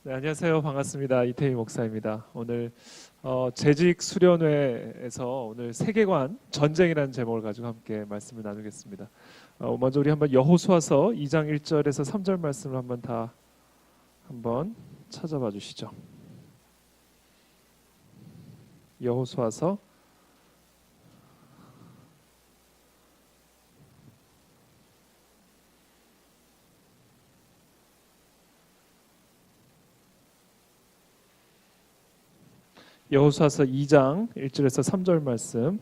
네, 안녕하세요. 반갑습니다. 이태희 목사입니다. 오늘 재직 수련회에서 오늘 세계관 전쟁이라는 제목을 가지고 함께 말씀을 나누겠습니다. 먼저 우리 한번 여호수아서 2장 1절에서 3절 말씀을 한번 찾아봐 주시죠. 여호수아서 여호수아서 2장 1절에서 3절 말씀.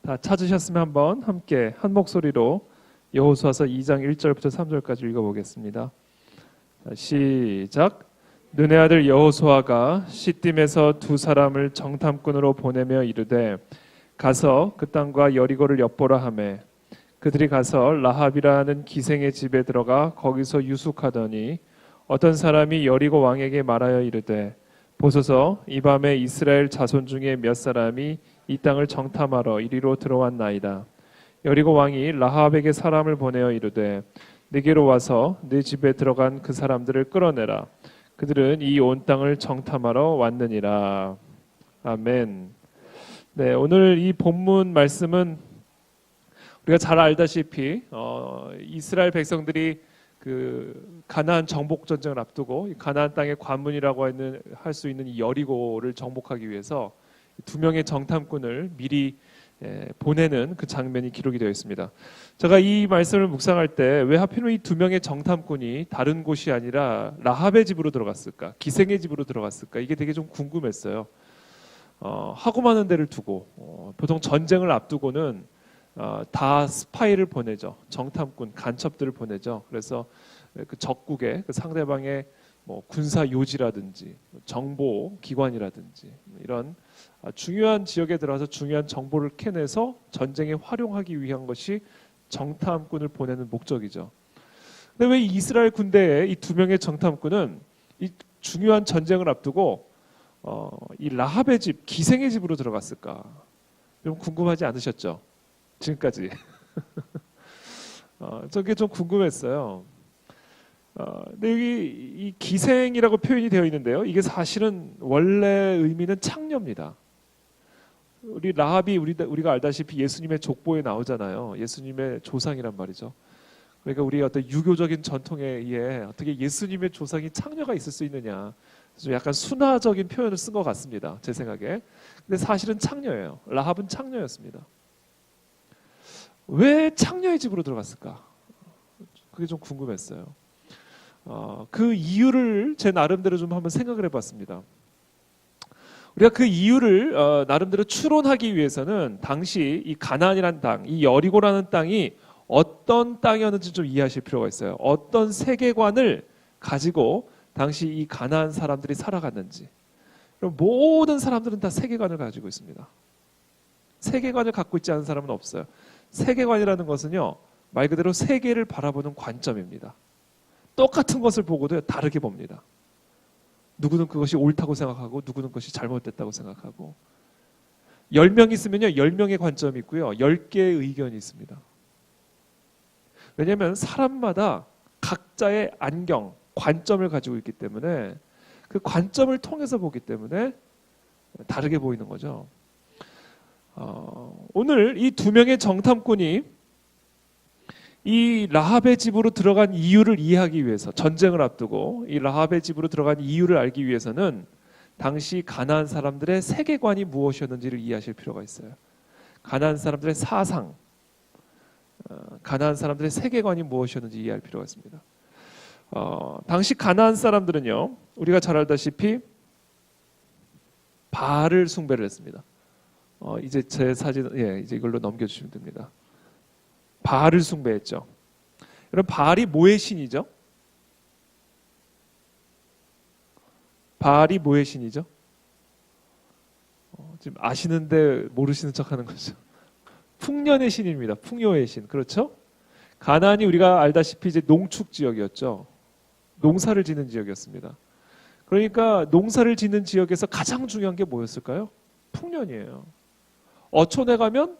다 찾으셨으면 한번 함께 한 목소리로 여호수아서 2장 1절부터 3절까지 읽어보겠습니다. 시작. 눈의 아들 여호수아가 시딤에서 두 사람을 정탐꾼으로 보내며 이르되 가서 그 땅과 여리고를 엿보라 하매 그들이 가서 라합이라는 기생의 집에 들어가 거기서 유숙하더니 어떤 사람이 여리고 왕에게 말하여 이르되 보소서 이 밤에 이스라엘 자손 중에 몇 사람이 이 땅을 정탐하러 이리로 들어왔나이다. 여리고 왕이 라합에게 사람을 보내어 이르되 네게로 와서 네 집에 들어간 그 사람들을 끌어내라. 그들은 이 온 땅을 정탐하러 왔느니라. 아멘. 네, 오늘 이 본문 말씀은 우리가 잘 알다시피 이스라엘 백성들이 그 가나안 정복 전쟁을 앞두고 가나안 땅의 관문이라고 할 수 있는 이 여리고를 정복하기 위해서 두 명의 정탐꾼을 미리 보내는 그 장면이 기록이 되어 있습니다. 제가 이 말씀을 묵상할 때 왜 하필이면 이 두 명의 정탐꾼이 다른 곳이 아니라 라합의 집으로 들어갔을까, 기생의 집으로 들어갔을까, 이게 되게 좀 궁금했어요. 하고 많은 데를 두고 보통 전쟁을 앞두고는 다 스파이를 보내죠. 정탐꾼, 간첩들을 보내죠. 그래서 그 적국의 그 상대방의 뭐 군사 요지라든지 정보 기관이라든지 이런 중요한 지역에 들어가서 중요한 정보를 캐내서 전쟁에 활용하기 위한 것이 정탐꾼을 보내는 목적이죠. 근데 왜 이스라엘 군대에 이 두 명의 정탐꾼은 이 중요한 전쟁을 앞두고 이 라합의 집, 기생의 집으로 들어갔을까? 좀 궁금하지 않으셨죠? 지금까지. 저게 좀 궁금했어요. 근데 여기 이 기생이라고 표현이 되어 있는데요. 이게 사실은 원래 의미는 창녀입니다. 우리 라합이 우리가 알다시피 예수님의 족보에 나오잖아요. 예수님의 조상이란 말이죠. 그러니까 우리 어떤 유교적인 전통에 의해 어떻게 예수님의 조상이 창녀가 있을 수 있느냐. 좀 약간 순화적인 표현을 쓴 것 같습니다. 제 생각에. 근데 사실은 창녀예요. 라합은 창녀였습니다. 왜 창녀의 집으로 들어갔을까? 그게 좀 궁금했어요. 그 이유를 제 나름대로 좀 한번 생각을 해봤습니다. 우리가 그 이유를 나름대로 추론하기 위해서는 당시 이 가나안이라는 땅, 이 여리고라는 땅이 어떤 땅이었는지 좀 이해하실 필요가 있어요. 어떤 세계관을 가지고 당시 이 가나안 사람들이 살아갔는지. 모든 사람들은 다 세계관을 가지고 있습니다. 세계관을 갖고 있지 않은 사람은 없어요. 세계관이라는 것은요, 말 그대로 세계를 바라보는 관점입니다. 똑같은 것을 보고도 다르게 봅니다. 누구는 그것이 옳다고 생각하고 누구는 그것이 잘못됐다고 생각하고 10명 있으면요 10명의 관점이 있고요 10개의 의견이 있습니다. 왜냐하면 사람마다 각자의 안경, 관점을 가지고 있기 때문에 그 관점을 통해서 보기 때문에 다르게 보이는 거죠. 오늘 이 두 명의 정탐꾼이 이 라합의 집으로 들어간 이유를 이해하기 위해서, 전쟁을 앞두고 이 라합의 집으로 들어간 이유를 알기 위해서는 당시 가나안 사람들의 세계관이 무엇이었는지를 이해하실 필요가 있어요. 가나안 사람들의 사상, 가나안 사람들의 세계관이 무엇이었는지 이해할 필요가 있습니다. 당시 가나안 사람들은요, 우리가 잘 알다시피 바알을 숭배를 했습니다. 이제 제 사진, 이제 이걸로 넘겨주시면 됩니다. 바알을 숭배했죠. 여러분, 바알이 뭐의 신이죠? 바알이 뭐의 신이죠? 지금 아시는데 모르시는 척하는 거죠. 풍년의 신입니다. 풍요의 신, 그렇죠? 가나안이 우리가 알다시피 이제 농축 지역이었죠. 농사를 짓는 지역이었습니다. 그러니까 농사를 짓는 지역에서 가장 중요한 게 뭐였을까요? 풍년이에요. 어촌에 가면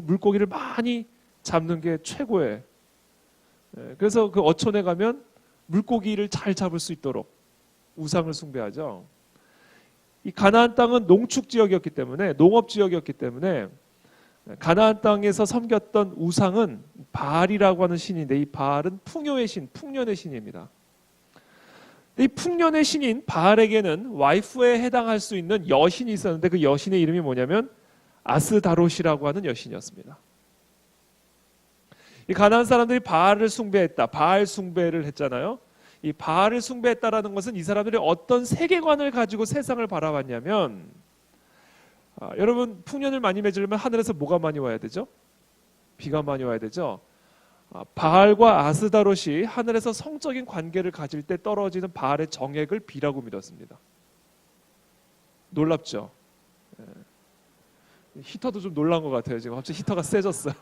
물고기를 많이 잡는 게 최고의 그래서 그 어촌에 가면 물고기를 잘 잡을 수 있도록 우상을 숭배하죠. 이 가나안 땅은 농축 지역이었기 때문에, 농업 지역이었기 때문에 가나안 땅에서 섬겼던 우상은 바알이라고 하는 신인데, 이 바알은 풍요의 신, 풍년의 신입니다. 이 풍년의 신인 바알에게는 와이프에 해당할 수 있는 여신이 있었는데, 그 여신의 이름이 뭐냐면 아스다롯이라고 하는 여신이었습니다. 이 가나안 사람들이 바알을 숭배했다, 바알 숭배를 했잖아요. 이 바알을 숭배했다라는 것은 이 사람들이 어떤 세계관을 가지고 세상을 바라봤냐면, 여러분 풍년을 많이 맺으려면 하늘에서 뭐가 많이 와야 되죠? 비가 많이 와야 되죠. 바알과 아스다롯이 하늘에서 성적인 관계를 가질 때 떨어지는 바알의 정액을 비라고 믿었습니다. 놀랍죠? 히터도 좀 놀란 것 같아요. 지금 갑자기 히터가 세졌어요.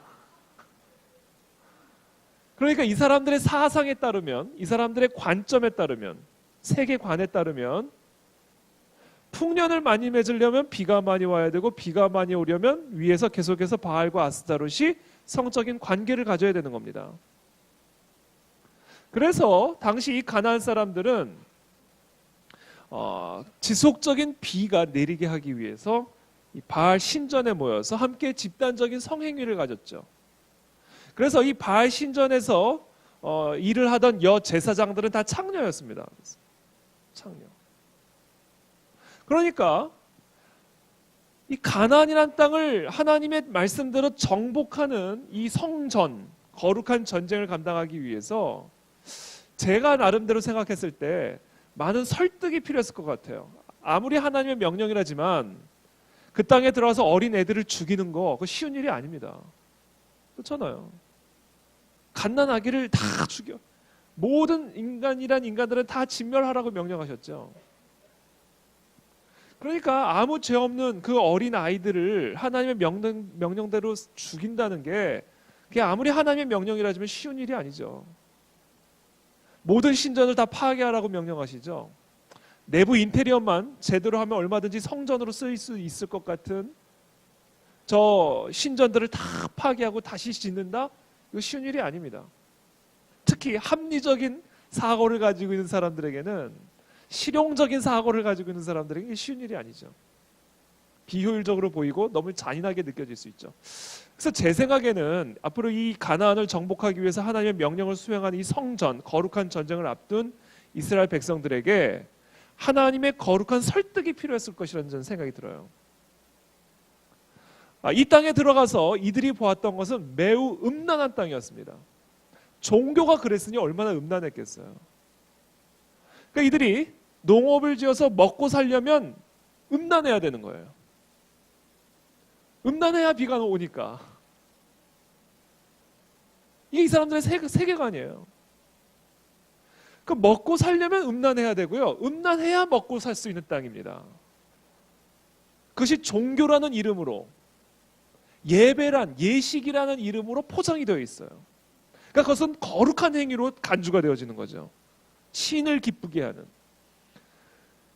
그러니까 이 사람들의 사상에 따르면, 이 사람들의 관점에 따르면, 세계관에 따르면 풍년을 많이 맺으려면 비가 많이 와야 되고, 비가 많이 오려면 위에서 계속해서 바알과 아스다롯이 성적인 관계를 가져야 되는 겁니다. 그래서 당시 이 가나안 사람들은 지속적인 비가 내리게 하기 위해서 이 바알 신전에 모여서 함께 집단적인 성행위를 가졌죠. 그래서 이 바알 신전에서 일을 하던 여 제사장들은 다 창녀였습니다. 창녀. 그러니까 이 가나안이라는 땅을 하나님의 말씀대로 정복하는 이 성전, 거룩한 전쟁을 감당하기 위해서 제가 나름대로 생각했을 때 많은 설득이 필요했을 것 같아요. 아무리 하나님의 명령이라지만 그 땅에 들어와서 어린 애들을 죽이는 거 그거 쉬운 일이 아닙니다. 그렇잖아요. 갓난아기를 다 죽여. 모든 인간이란 인간들은 다 진멸하라고 명령하셨죠. 그러니까 아무 죄 없는 그 어린 아이들을 하나님의 명령대로 죽인다는 게 그게 아무리 하나님의 명령이라지만 쉬운 일이 아니죠. 모든 신전을 다 파괴하라고 명령하시죠. 내부 인테리어만 제대로 하면 얼마든지 성전으로 쓰일 수 있을 것 같은 저 신전들을 다 파괴하고 다시 짓는다? 이거 쉬운 일이 아닙니다. 특히 합리적인 사고를 가지고 있는 사람들에게는, 실용적인 사고를 가지고 있는 사람들에게 쉬운 일이 아니죠. 비효율적으로 보이고 너무 잔인하게 느껴질 수 있죠. 그래서 제 생각에는 앞으로 이 가나안을 정복하기 위해서 하나님의 명령을 수행하는 이 성전, 거룩한 전쟁을 앞둔 이스라엘 백성들에게 하나님의 거룩한 설득이 필요했을 것이라는 저는 생각이 들어요. 이 땅에 들어가서 이들이 보았던 것은 매우 음란한 땅이었습니다. 종교가 그랬으니 얼마나 음란했겠어요. 그러니까 이들이 농업을 지어서 먹고 살려면 음란해야 되는 거예요. 음란해야 비가 오니까. 이게 이 사람들의 세계관이에요. 그 먹고 살려면 음란해야 되고요. 음란해야 먹고 살 수 있는 땅입니다. 그것이 종교라는 이름으로, 예배란, 예식이라는 이름으로 포장이 되어 있어요. 그러니까 그것은 거룩한 행위로 간주가 되어지는 거죠. 신을 기쁘게 하는.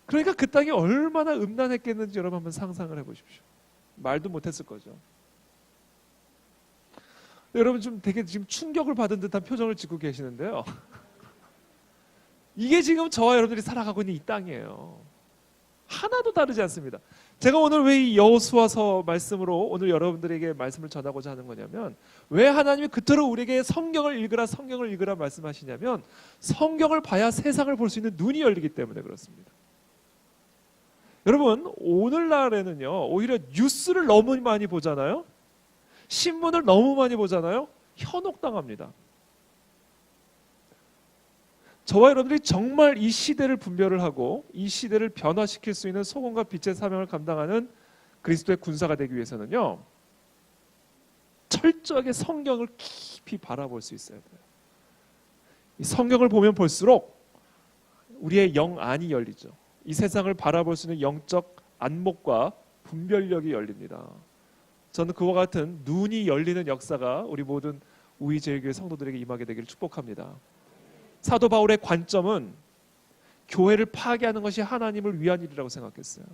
그러니까 그 땅이 얼마나 음란했겠는지 여러분 한번 상상을 해보십시오. 말도 못했을 거죠. 여러분 좀 되게 지금 충격을 받은 듯한 표정을 짓고 계시는데요. 이게 지금 저와 여러분들이 살아가고 있는 이 땅이에요. 하나도 다르지 않습니다. 제가 오늘 왜 이 여호수아서 말씀으로 오늘 여러분들에게 말씀을 전하고자 하는 거냐면, 왜 하나님이 그토록 우리에게 성경을 읽으라 말씀하시냐면, 성경을 봐야 세상을 볼 수 있는 눈이 열리기 때문에 그렇습니다. 여러분 오늘날에는요, 오히려 뉴스를 너무 많이 보잖아요. 신문을 너무 많이 보잖아요. 현혹당합니다. 저와 여러분들이 정말 이 시대를 분별을 하고 이 시대를 변화시킬 수 있는 소금과 빛의 사명을 감당하는 그리스도의 군사가 되기 위해서는요, 철저하게 성경을 깊이 바라볼 수 있어야 돼요. 이 성경을 보면 볼수록 우리의 영 안이 열리죠. 이 세상을 바라볼 수 있는 영적 안목과 분별력이 열립니다. 저는 그와 같은 눈이 열리는 역사가 우리 모든 우이제일교회 성도들에게 임하게 되기를 축복합니다. 사도 바울의 관점은 교회를 파괴하는 것이 하나님을 위한 일이라고 생각했어요.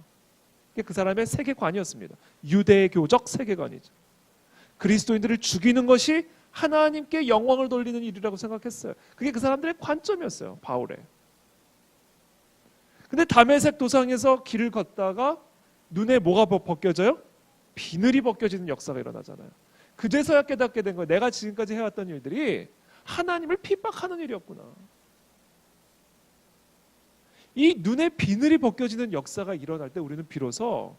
이게 그 사람의 세계관이었습니다. 유대교적 세계관이죠. 그리스도인들을 죽이는 것이 하나님께 영광을 돌리는 일이라고 생각했어요. 그게 그 사람들의 관점이었어요. 바울의. 근데 다메섹 도상에서 길을 걷다가 눈에 뭐가 벗겨져요? 비늘이 벗겨지는 역사가 일어나잖아요. 그제서야 깨닫게 된 거예요. 내가 지금까지 해왔던 일들이 하나님을 핍박하는 일이었구나. 이 눈에 비늘이 벗겨지는 역사가 일어날 때 우리는 비로소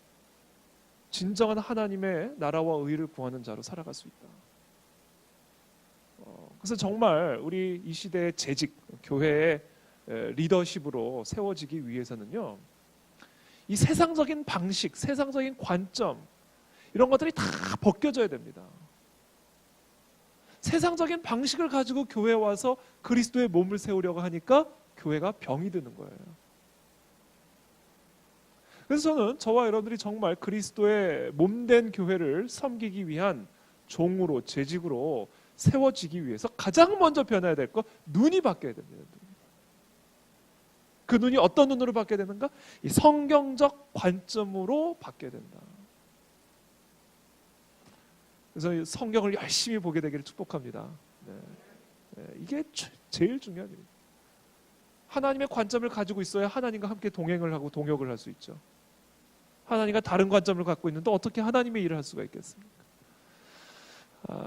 진정한 하나님의 나라와 의를 구하는 자로 살아갈 수 있다. 그래서 정말 우리 이 시대의 재직, 교회의 리더십으로 세워지기 위해서는요, 이 세상적인 방식, 세상적인 관점, 이런 것들이 다 벗겨져야 됩니다. 세상적인 방식을 가지고 교회에 와서 그리스도의 몸을 세우려고 하니까 교회가 병이 드는 거예요. 그래서 저는 저와 여러분들이 정말 그리스도의 몸된 교회를 섬기기 위한 종으로, 재직으로 세워지기 위해서 가장 먼저 변해야 될 것, 눈이 바뀌어야 됩니다. 그 눈이 어떤 눈으로 바뀌어야 되는가? 이 성경적 관점으로 바뀌어야 된다. 그래서 성경을 열심히 보게 되기를 축복합니다. 이게 제일 중요한 일입니다. 하나님의 관점을 가지고 있어야 하나님과 함께 동행을 하고 동역을 할 수 있죠. 하나님과 다른 관점을 갖고 있는데 어떻게 하나님의 일을 할 수가 있겠습니까?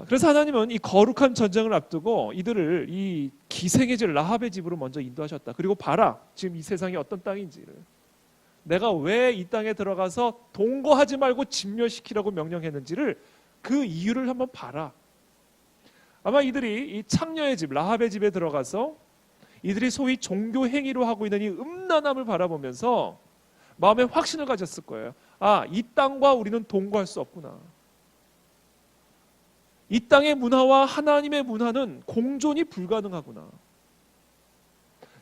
그래서 하나님은 이 거룩한 전쟁을 앞두고 이들을 이 기생의 집 라합의 집으로 먼저 인도하셨다. 그리고 봐라, 지금 이 세상이 어떤 땅인지를. 내가 왜 이 땅에 들어가서 동거하지 말고 진멸시키라고 명령했는지를, 그 이유를 한번 봐라. 아마 이들이 이 창녀의 집 라합의 집에 들어가서 이들이 소위 종교 행위로 하고 있는 이 음란함을 바라보면서 마음에 확신을 가졌을 거예요. 아, 이 땅과 우리는 동거할 수 없구나. 이 땅의 문화와 하나님의 문화는 공존이 불가능하구나.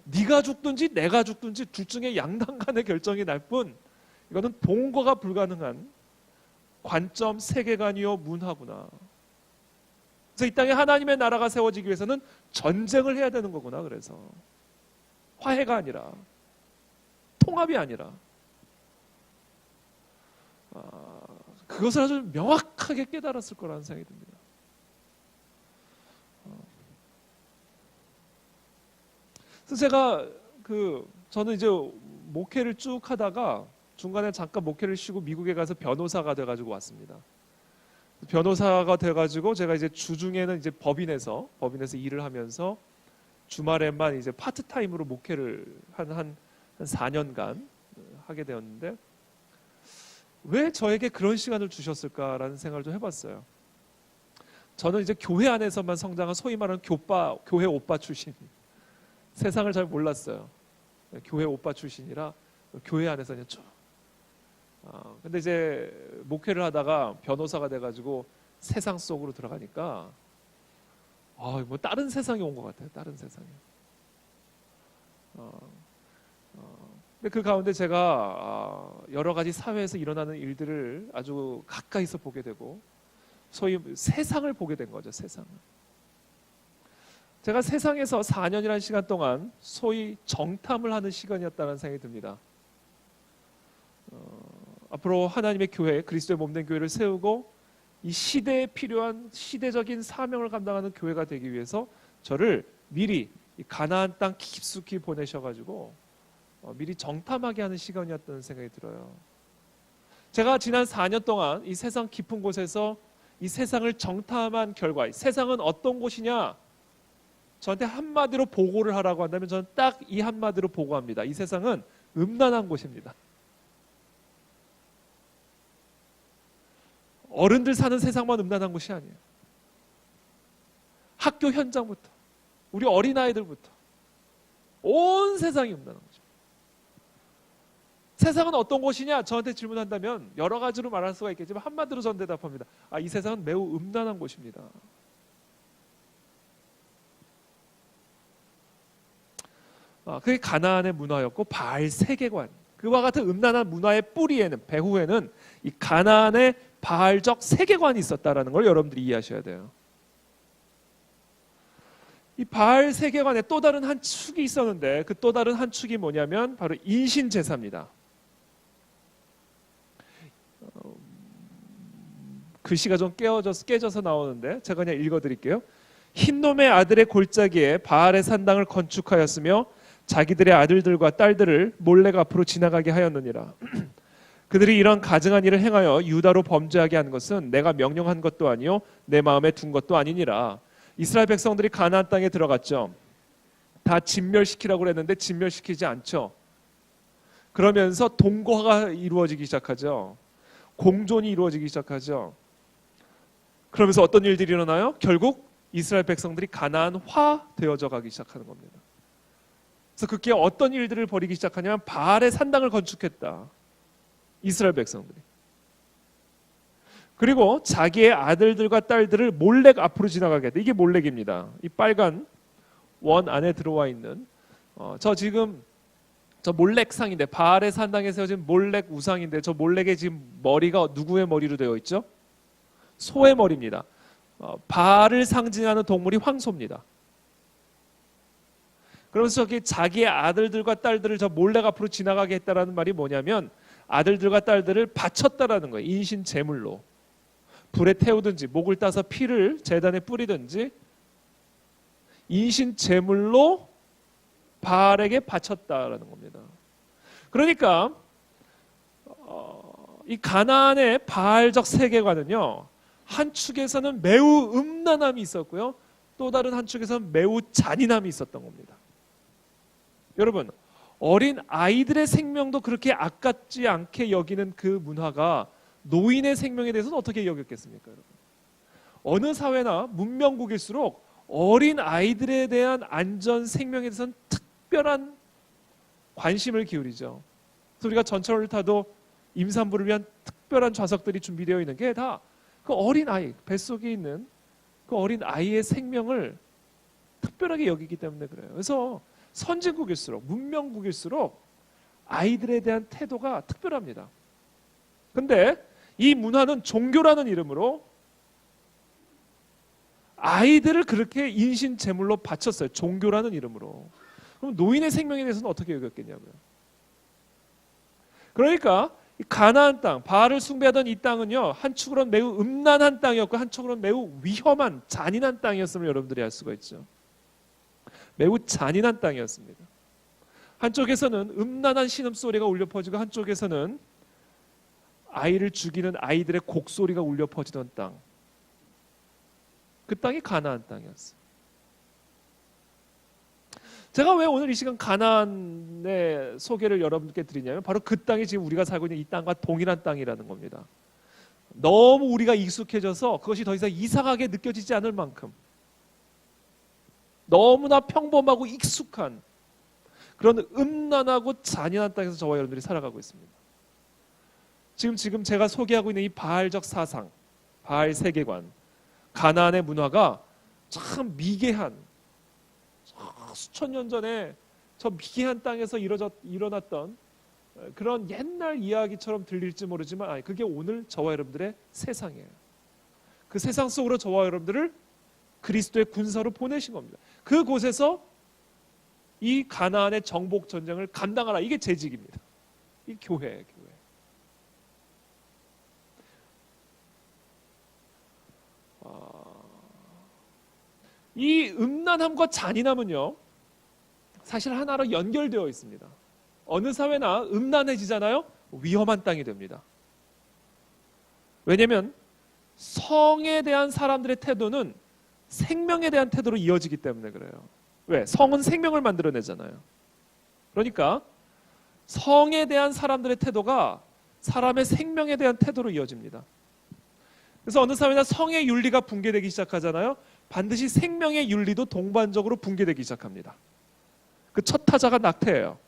네가 죽든지 내가 죽든지 둘 중에 양당 간의 결정이 날 뿐 이거는 동거가 불가능한 관점, 세계관이요 문화구나. 그래서 이 땅에 하나님의 나라가 세워지기 위해서는 전쟁을 해야 되는 거구나. 그래서 화해가 아니라, 통합이 아니라, 그것을 아주 명확하게 깨달았을 거라는 생각이 듭니다. 그래서 제가 저는 이제 목회를 쭉 하다가 중간에 잠깐 목회를 쉬고 미국에 가서 변호사가 돼가지고 왔습니다. 변호사가 돼가지고 제가 이제 주중에는 이제 법인에서 일을 하면서 주말에만 이제 파트타임으로 목회를 한 4년간 하게 되었는데, 왜 저에게 그런 시간을 주셨을까라는 생각을 좀 해봤어요. 저는 이제 교회 안에서만 성장한 소위 말하는 교회 오빠 출신, 세상을 잘 몰랐어요. 교회 오빠 출신이라 교회 안에서 그냥 쭉. 근데 이제 목회를 하다가 변호사가 돼가지고 세상 속으로 들어가니까 뭐 다른 세상에 온 것 같아요. 다른 세상에. 근데 그 가운데 제가 여러 가지 사회에서 일어나는 일들을 아주 가까이서 보게 되고 소위 세상을 보게 된 거죠. 세상을. 제가 세상에서 4년이라는 시간 동안 소위 정탐을 하는 시간이었다는 생각이 듭니다. 앞으로 하나님의 교회, 그리스도의 몸된 교회를 세우고 이 시대에 필요한 시대적인 사명을 감당하는 교회가 되기 위해서 저를 미리 이 가나안 땅 깊숙이 보내셔가지고 미리 정탐하게 하는 시간이었다는 생각이 들어요. 제가 지난 4년 동안 이 세상 깊은 곳에서 이 세상을 정탐한 결과, 세상은 어떤 곳이냐? 저한테 한마디로 보고를 하라고 한다면 저는 딱 이 한마디로 보고합니다. 이 세상은 음란한 곳입니다. 어른들 사는 세상만 음란한 곳이 아니에요. 학교 현장부터 우리 어린아이들부터 온 세상이 음란한 거죠. 세상은 어떤 곳이냐? 저한테 질문한다면 여러 가지로 말할 수가 있겠지만 한마디로 전 대답합니다. 이 세상은 매우 음란한 곳입니다. 그게 가나안의 문화였고 바알 세계관, 그와 같은 음란한 문화의 뿌리에는, 배후에는 이 가나안의 바알적 세계관이 있었다라는 걸 여러분들이 이해하셔야 돼요. 이 바알 세계관에 또 다른 한 축이 있었는데 그 또 다른 한 축이 뭐냐면 바로 인신제사입니다. 글씨가 좀 깨져서 나오는데 제가 그냥 읽어드릴게요. 흰놈의 아들의 골짜기에 바알의 산당을 건축하였으며 자기들의 아들들과 딸들을 몰래 앞으로 지나가게 하였느니라. 그들이 이런 가증한 일을 행하여 유다로 범죄하게 한 것은 내가 명령한 것도 아니요 내 마음에 둔 것도 아니니라. 이스라엘 백성들이 가나안 땅에 들어갔죠. 다 진멸시키라고 그랬는데 진멸시키지 않죠. 그러면서 동거가 이루어지기 시작하죠. 공존이 이루어지기 시작하죠. 그러면서 어떤 일들이 일어나요? 결국 이스라엘 백성들이 가나안화 되어져 가기 시작하는 겁니다. 그래서 그게 어떤 일들을 벌이기 시작하냐면 바알의 산당을 건축했다. 이스라엘 백성들이. 그리고 자기의 아들들과 딸들을 몰렉 앞으로 지나가게 했다. 이게 몰렉입니다. 이 빨간 원 안에 들어와 있는 저 몰렉상인데 바알의 산당에 세워진 몰렉 우상인데 저 몰렉의 지금 머리가 누구의 머리로 되어 있죠? 소의 머리입니다. 바알을 상징하는 동물이 황소입니다. 그러면서 저기 자기의 아들들과 딸들을 저 몰렉 앞으로 지나가게 했다라는 말이 뭐냐면 아들들과 딸들을 바쳤다라는 거예요. 인신 제물로 불에 태우든지 목을 따서 피를 제단에 뿌리든지 인신 제물로 바알에게 바쳤다라는 겁니다. 그러니까 이 가나안의 바알적 세계관은요, 한 축에서는 매우 음란함이 있었고요, 또 다른 한 축에서는 매우 잔인함이 있었던 겁니다. 여러분, 어린 아이들의 생명도 그렇게 아깝지 않게 여기는 그 문화가 노인의 생명에 대해서는 어떻게 여겼겠습니까, 여러분? 어느 사회나 문명국일수록 어린 아이들에 대한 안전 생명에 대해서는 특별한 관심을 기울이죠. 그래서 우리가 전철을 타도 임산부를 위한 특별한 좌석들이 준비되어 있는 게 다 그 어린 아이, 뱃속에 있는 그 어린 아이의 생명을 특별하게 여기기 때문에 그래요. 그래서 선진국일수록, 문명국일수록 아이들에 대한 태도가 특별합니다. 근데 이 문화는 종교라는 이름으로 아이들을 그렇게 인신 제물로 바쳤어요. 종교라는 이름으로. 그럼 노인의 생명에 대해서는 어떻게 여겼겠냐고요. 그러니까 이 가나안 땅, 바알을 숭배하던 이 땅은요, 한쪽으로는 매우 음란한 땅이었고 한쪽으로는 매우 위험한 잔인한 땅이었음을 여러분들이 알 수가 있죠. 매우 잔인한 땅이었습니다. 한쪽에서는 음란한 신음소리가 울려 퍼지고 한쪽에서는 아이를 죽이는 아이들의 곡소리가 울려 퍼지던 땅. 그 땅이 가나안 땅이었어요. 제가 왜 오늘 이 시간 가나안의 소개를 여러분께 드리냐면 바로 그 땅이 지금 우리가 살고 있는 이 땅과 동일한 땅이라는 겁니다. 너무 우리가 익숙해져서 그것이 더 이상 이상하게 느껴지지 않을 만큼 너무나 평범하고 익숙한 그런 음란하고 잔인한 땅에서 저와 여러분들이 살아가고 있습니다. 지금 제가 소개하고 있는 이 바알적 사상, 바알 세계관, 가나안의 문화가 참 미개한, 수천 년 전에 저 미개한 땅에서 일어났던 그런 옛날 이야기처럼 들릴지 모르지만 그게 오늘 저와 여러분들의 세상이에요. 그 세상 속으로 저와 여러분들을 그리스도의 군사로 보내신 겁니다. 그곳에서 이 가나안의 정복 전쟁을 감당하라. 이게 재직입니다. 이 교회예요, 교회. 이 음란함과 잔인함은요, 사실 하나로 연결되어 있습니다. 어느 사회나 음란해지잖아요. 위험한 땅이 됩니다. 왜냐하면 성에 대한 사람들의 태도는 생명에 대한 태도로 이어지기 때문에 그래요. 왜? 성은 생명을 만들어내잖아요. 그러니까 성에 대한 사람들의 태도가 사람의 생명에 대한 태도로 이어집니다. 그래서 어느 사회나 성의 윤리가 붕괴되기 시작하잖아요. 반드시 생명의 윤리도 동반적으로 붕괴되기 시작합니다. 그 첫 타자가 낙태예요.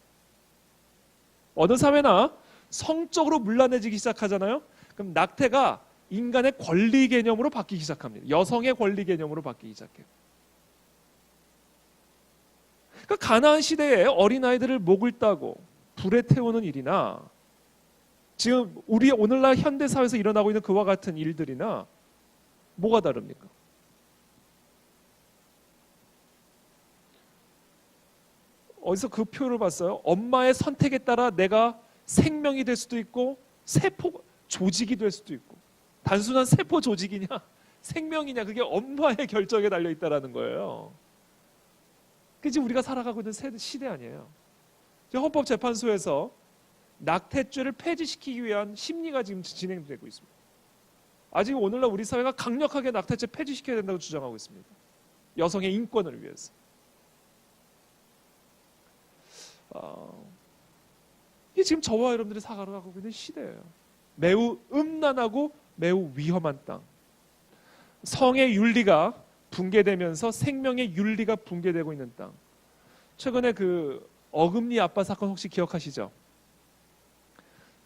어느 사회나 성적으로 문란해지기 시작하잖아요. 그럼 낙태가 인간의 권리 개념으로 바뀌기 시작합니다. 여성의 권리 개념으로 바뀌기 시작해요. 그러니까 가나안 시대에 어린아이들을 목을 따고 불에 태우는 일이나 지금 우리 오늘날 현대사회에서 일어나고 있는 그와 같은 일들이나 뭐가 다릅니까? 어디서 그 표를 봤어요? 엄마의 선택에 따라 내가 생명이 될 수도 있고 세포 조직이 될 수도 있고 단순한 세포 조직이냐 생명이냐 그게 엄마의 결정에 달려 있다라는 거예요. 그게 지금 우리가 살아가고 있는 시대 아니에요. 지금 헌법재판소에서 낙태죄를 폐지시키기 위한 심리가 지금 진행되고 있습니다. 아직 오늘날 우리 사회가 강력하게 낙태죄 폐지시켜야 된다고 주장하고 있습니다. 여성의 인권을 위해서. 이게 지금 저와 여러분들이 살아가고 있는 시대예요. 매우 음란하고 매우 위험한 땅. 성의 윤리가 붕괴되면서 생명의 윤리가 붕괴되고 있는 땅. 최근에 그 어금니 아빠 사건 혹시 기억하시죠?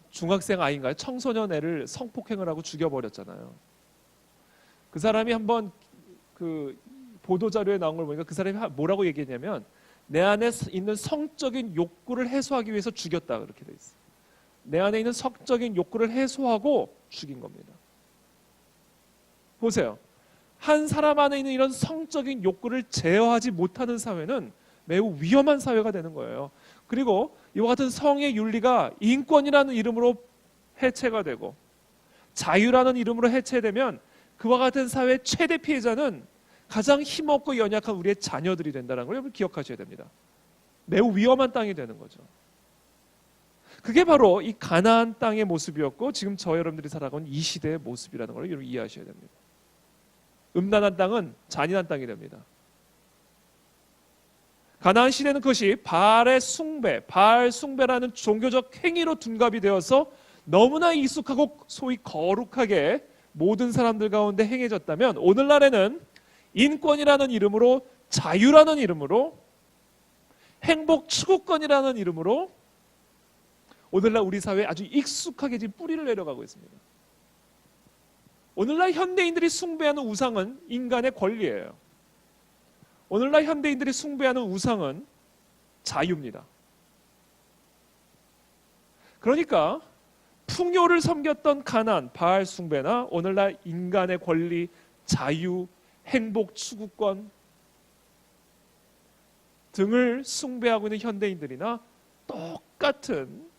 중학생 아이인가요? 청소년 애를 성폭행을 하고 죽여버렸잖아요. 그 사람이 한번 그 보도자료에 나온 걸 보니까 그 사람이 뭐라고 얘기했냐면 내 안에 있는 성적인 욕구를 해소하기 위해서 죽였다 그렇게 돼 있어요. 내 안에 있는 성적인 욕구를 해소하고 죽인 겁니다. 보세요. 한 사람 안에 있는 이런 성적인 욕구를 제어하지 못하는 사회는 매우 위험한 사회가 되는 거예요. 그리고 이와 같은 성의 윤리가 인권이라는 이름으로 해체가 되고 자유라는 이름으로 해체되면 그와 같은 사회의 최대 피해자는 가장 힘없고 연약한 우리의 자녀들이 된다는 걸 여러분 기억하셔야 됩니다. 매우 위험한 땅이 되는 거죠. 그게 바로 이 가나안 땅의 모습이었고 지금 저 여러분들이 살아가는 이 시대의 모습이라는 걸 여러분 이해하셔야 됩니다. 음란한 땅은 잔인한 땅이 됩니다. 가나안 시대는 그것이 바알의 숭배, 바알 숭배라는 종교적 행위로 둔갑이 되어서 너무나 익숙하고 소위 거룩하게 모든 사람들 가운데 행해졌다면 오늘날에는 인권이라는 이름으로 자유라는 이름으로 행복 추구권이라는 이름으로 오늘날 우리 사회에 아주 익숙하게 지금 뿌리를 내려가고 있습니다. 오늘날 현대인들이 숭배하는 우상은 인간의 권리예요. 오늘날 현대인들이 숭배하는 우상은 자유입니다. 그러니까 풍요를 섬겼던 가나안, 바알 숭배나 오늘날 인간의 권리, 자유, 행복 추구권 등을 숭배하고 있는 현대인들이나 똑같은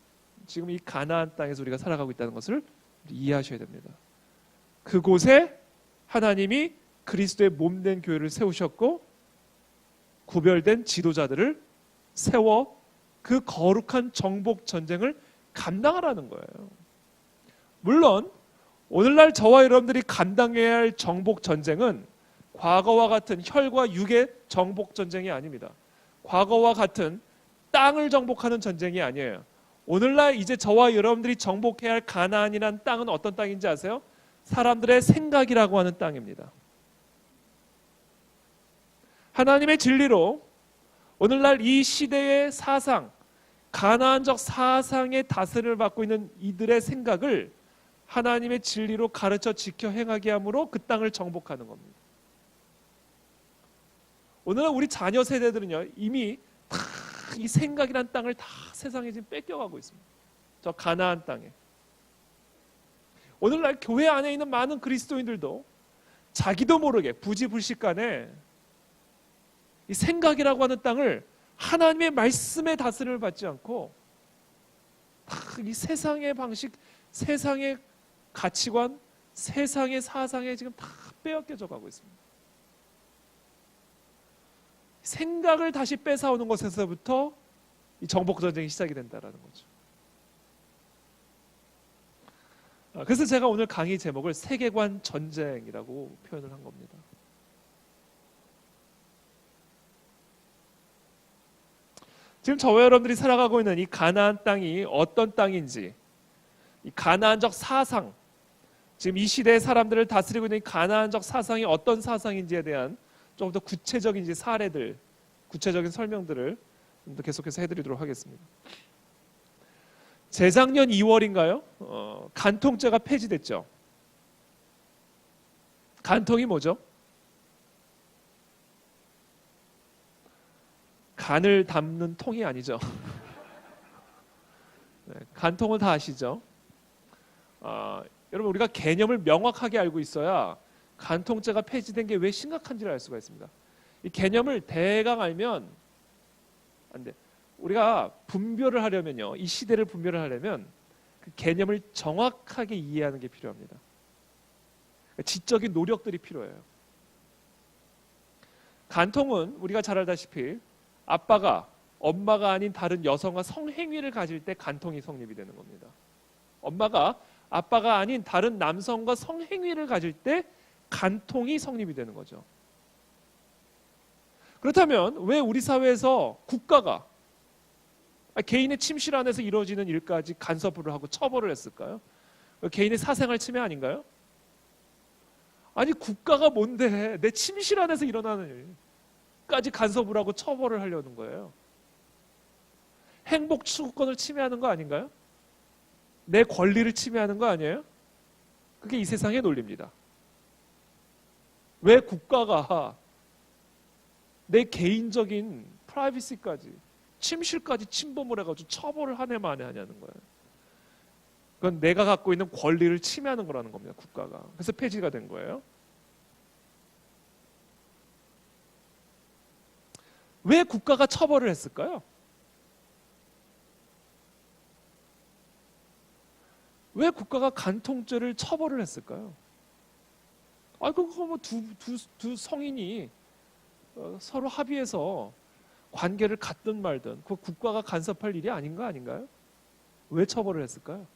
지금 이 가나안 땅에서 우리가 살아가고 있다는 것을 이해하셔야 됩니다. 그곳에 하나님이 그리스도의 몸된 교회를 세우셨고 구별된 지도자들을 세워 그 거룩한 정복 전쟁을 감당하라는 거예요. 물론 오늘날 저와 여러분들이 감당해야 할 정복 전쟁은 과거와 같은 혈과 육의 정복 전쟁이 아닙니다. 과거와 같은 땅을 정복하는 전쟁이 아니에요. 오늘날 이제 저와 여러분들이 정복해야 할 가나안이라는 땅은 어떤 땅인지 아세요? 사람들의 생각이라고 하는 땅입니다. 하나님의 진리로 오늘날 이 시대의 사상, 가나안적 사상의 다스림을 받고 있는 이들의 생각을 하나님의 진리로 가르쳐 지켜 행하게 함으로 그 땅을 정복하는 겁니다. 오늘날 우리 자녀 세대들은요 이미 다 이 생각이란 땅을 다 세상에 지금 뺏겨가고 있습니다. 저 가나안 땅에. 오늘날 교회 안에 있는 많은 그리스도인들도 자기도 모르게 부지불식간에 이 생각이라고 하는 땅을 하나님의 말씀의 다스림을 받지 않고 이 세상의 방식, 세상의 가치관, 세상의 사상에 지금 다 빼앗겨져 가고 있습니다. 생각을 다시 뺏어오는 것에서부터 이 정복 전쟁이 시작이 된다라는 거죠. 그래서 제가 오늘 강의 제목을 세계관 전쟁이라고 표현을 한 겁니다. 지금 저와 여러분들이 살아가고 있는 이 가나안 땅이 어떤 땅인지, 이 가나안적 사상, 지금 이 시대의 사람들을 다스리고 있는 이 가나안적 사상이 어떤 사상인지에 대한 좀 더 구체적인 이제 사례들, 구체적인 설명들을 좀 더 계속해서 해드리도록 하겠습니다. 재작년 2월인가요? 간통죄가 폐지됐죠. 간통이 뭐죠? 간을 담는 통이 아니죠. 네, 간통을 다 아시죠? 여러분 우리가 개념을 명확하게 알고 있어야 간통죄가 폐지된 게 왜 심각한지를 알 수가 있습니다. 이 개념을 대강 알면 안 돼. 우리가 분별을 하려면요, 이 시대를 분별을 하려면 그 개념을 정확하게 이해하는 게 필요합니다. 지적인 노력들이 필요해요. 간통은 우리가 잘 알다시피 아빠가 엄마가 아닌 다른 여성과 성행위를 가질 때 간통이 성립이 되는 겁니다. 엄마가 아빠가 아닌 다른 남성과 성행위를 가질 때 간통이 성립이 되는 거죠. 그렇다면 왜 우리 사회에서 국가가 개인의 침실 안에서 이루어지는 일까지 간섭을 하고 처벌을 했을까요? 개인의 사생활 침해 아닌가요? 아니 국가가 뭔데 내 침실 안에서 일어나는 일까지 간섭을 하고 처벌을 하려는 거예요. 행복 추구권을 침해하는 거 아닌가요? 내 권리를 침해하는 거 아니에요? 그게 이 세상의 논리입니다. 왜 국가가 내 개인적인 프라이버시까지 침실까지 침범을 해가지고 처벌을 한 해만 하냐는 거예요. 그건 내가 갖고 있는 권리를 침해하는 거라는 겁니다. 국가가. 그래서 폐지가 된 거예요. 왜 국가가 처벌을 했을까요? 왜 국가가 간통죄를 처벌을 했을까요? 그거 뭐 두 성인이 서로 합의해서 관계를 갖든 말든 그 국가가 간섭할 일이 아닌가요? 왜 처벌을 했을까요?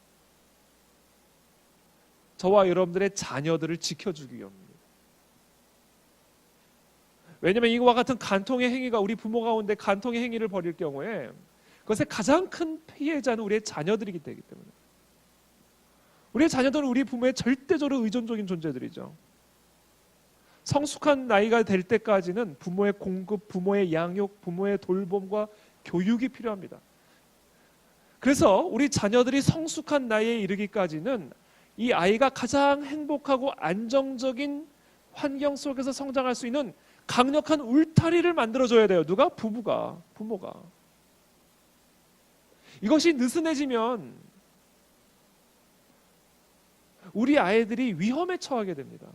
저와 여러분들의 자녀들을 지켜주기 위함입니다. 왜냐하면 이와 같은 간통의 행위가 우리 부모 가운데 간통의 행위를 벌일 경우에 그것의 가장 큰 피해자는 우리의 자녀들이기 때문에 우리의 자녀들은 우리 부모의 절대적으로 의존적인 존재들이죠. 성숙한 나이가 될 때까지는 부모의 공급, 부모의 양육, 부모의 돌봄과 교육이 필요합니다. 그래서 우리 자녀들이 성숙한 나이에 이르기까지는 이 아이가 가장 행복하고 안정적인 환경 속에서 성장할 수 있는 강력한 울타리를 만들어줘야 돼요. 누가? 부모가. 이것이 느슨해지면 우리 아이들이 위험에 처하게 됩니다.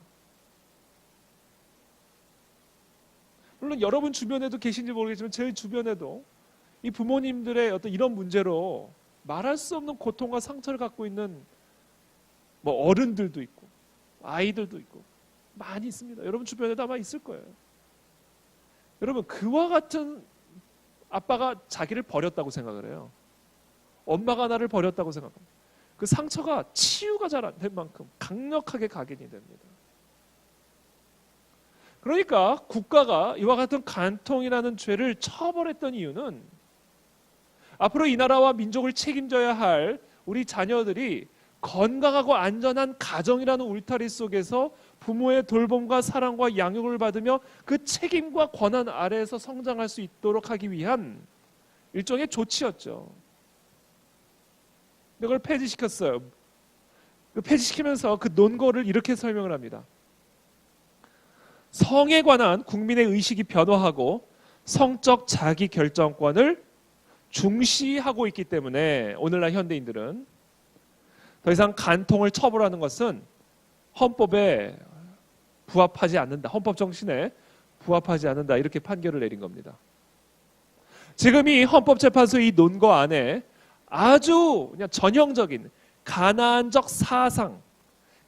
물론 여러분 주변에도 계신지 모르겠지만 제 주변에도 이 부모님들의 어떤 이런 문제로 말할 수 없는 고통과 상처를 갖고 있는 뭐 어른들도 있고 아이들도 있고 많이 있습니다. 여러분 주변에도 아마 있을 거예요. 여러분 그와 같은 아빠가 자기를 버렸다고 생각을 해요. 엄마가 나를 버렸다고 생각합니다. 그 상처가 치유가 잘 안 된 만큼 강력하게 각인이 됩니다. 그러니까 국가가 이와 같은 간통이라는 죄를 처벌했던 이유는 앞으로 이 나라와 민족을 책임져야 할 우리 자녀들이 건강하고 안전한 가정이라는 울타리 속에서 부모의 돌봄과 사랑과 양육을 받으며 그 책임과 권한 아래에서 성장할 수 있도록 하기 위한 일종의 조치였죠. 근데 그걸 폐지시켰어요. 폐지시키면서 그 논거를 이렇게 설명을 합니다. 성에 관한 국민의 의식이 변화하고 성적 자기 결정권을 중시하고 있기 때문에 오늘날 현대인들은 더 이상 간통을 처벌하는 것은 헌법에 부합하지 않는다. 헌법 정신에 부합하지 않는다. 이렇게 판결을 내린 겁니다. 지금 이 헌법재판소 이 논거 안에 아주 그냥 전형적인 가나안적 사상,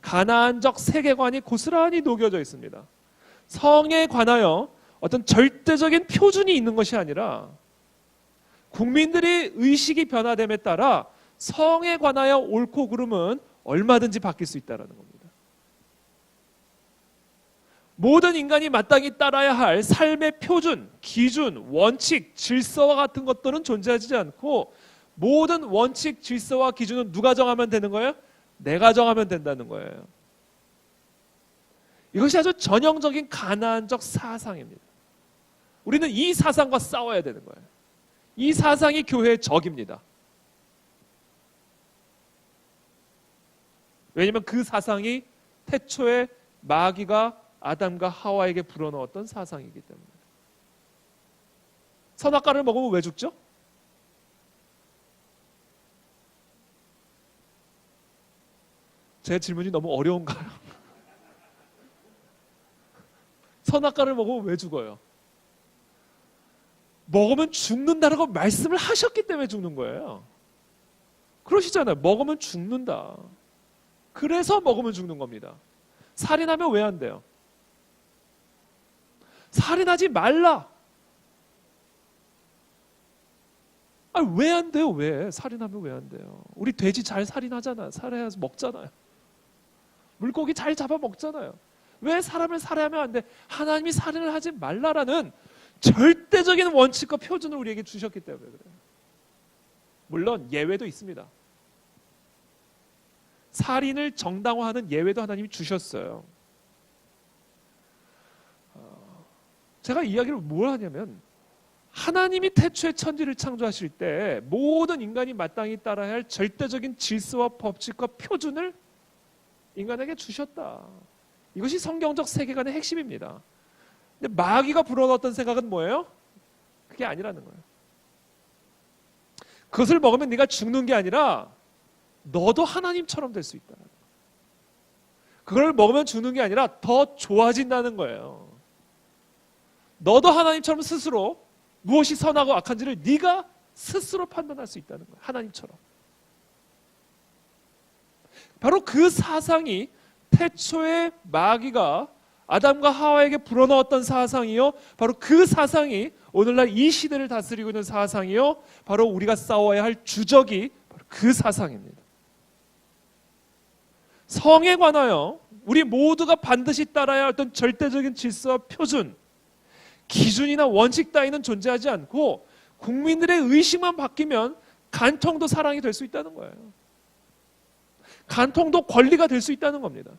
가나안적 세계관이 고스란히 녹여져 있습니다. 성에 관하여 어떤 절대적인 표준이 있는 것이 아니라 국민들의 의식이 변화됨에 따라 성에 관하여 옳고 그름은 얼마든지 바뀔 수 있다는 겁니다. 모든 인간이 마땅히 따라야 할 삶의 표준, 기준, 원칙, 질서와 같은 것들은 존재하지 않고 모든 원칙, 질서와 기준은 누가 정하면 되는 거예요? 내가 정하면 된다는 거예요. 이것이 아주 전형적인 가나안적 사상입니다. 우리는 이 사상과 싸워야 되는 거예요. 이 사상이 교회의 적입니다. 왜냐하면 그 사상이 태초에 마귀가 아담과 하와에게 불어넣었던 사상이기 때문에. 선악과를 먹으면 왜 죽죠? 제 질문이 너무 어려운가요? 선악과를 먹으면 왜 죽어요? 먹으면 죽는다라고 말씀을 하셨기 때문에 죽는 거예요. 그러시잖아요. 먹으면 죽는다. 그래서 먹으면 죽는 겁니다. 살인하면 왜 안 돼요? 살인하지 말라. 왜 안 돼요? 왜? 살인하면 왜 안 돼요? 우리 돼지 잘 살인하잖아요. 살해해서 먹잖아요. 물고기 잘 잡아 먹잖아요. 왜 사람을 살해하면 안 돼? 하나님이 살인을 하지 말라라는 절대적인 원칙과 표준을 우리에게 주셨기 때문에 그래요. 물론 예외도 있습니다. 살인을 정당화하는 예외도 하나님이 주셨어요. 제가 이야기를 뭘 하냐면 하나님이 태초에 천지를 창조하실 때 모든 인간이 마땅히 따라야 할 절대적인 질서와 법칙과 표준을 인간에게 주셨다. 이것이 성경적 세계관의 핵심입니다. 근데 마귀가 불어넣었던 생각은 뭐예요? 그게 아니라는 거예요. 그것을 먹으면 네가 죽는 게 아니라 너도 하나님처럼 될 수 있다. 그걸 먹으면 죽는 게 아니라 더 좋아진다는 거예요. 너도 하나님처럼 스스로 무엇이 선하고 악한지를 네가 스스로 판단할 수 있다는 거예요. 하나님처럼. 바로 그 사상이 태초에 마귀가 아담과 하와에게 불어넣었던 사상이요. 바로 그 사상이 오늘날 이 시대를 다스리고 있는 사상이요. 바로 우리가 싸워야 할 주적이 바로 그 사상입니다. 성에 관하여 우리 모두가 반드시 따라야 할 어떤 절대적인 질서와 표준, 기준이나 원칙 따위는 존재하지 않고 국민들의 의식만 바뀌면 간통도 사랑이 될 수 있다는 거예요. 간통도 권리가 될 수 있다는 겁니다.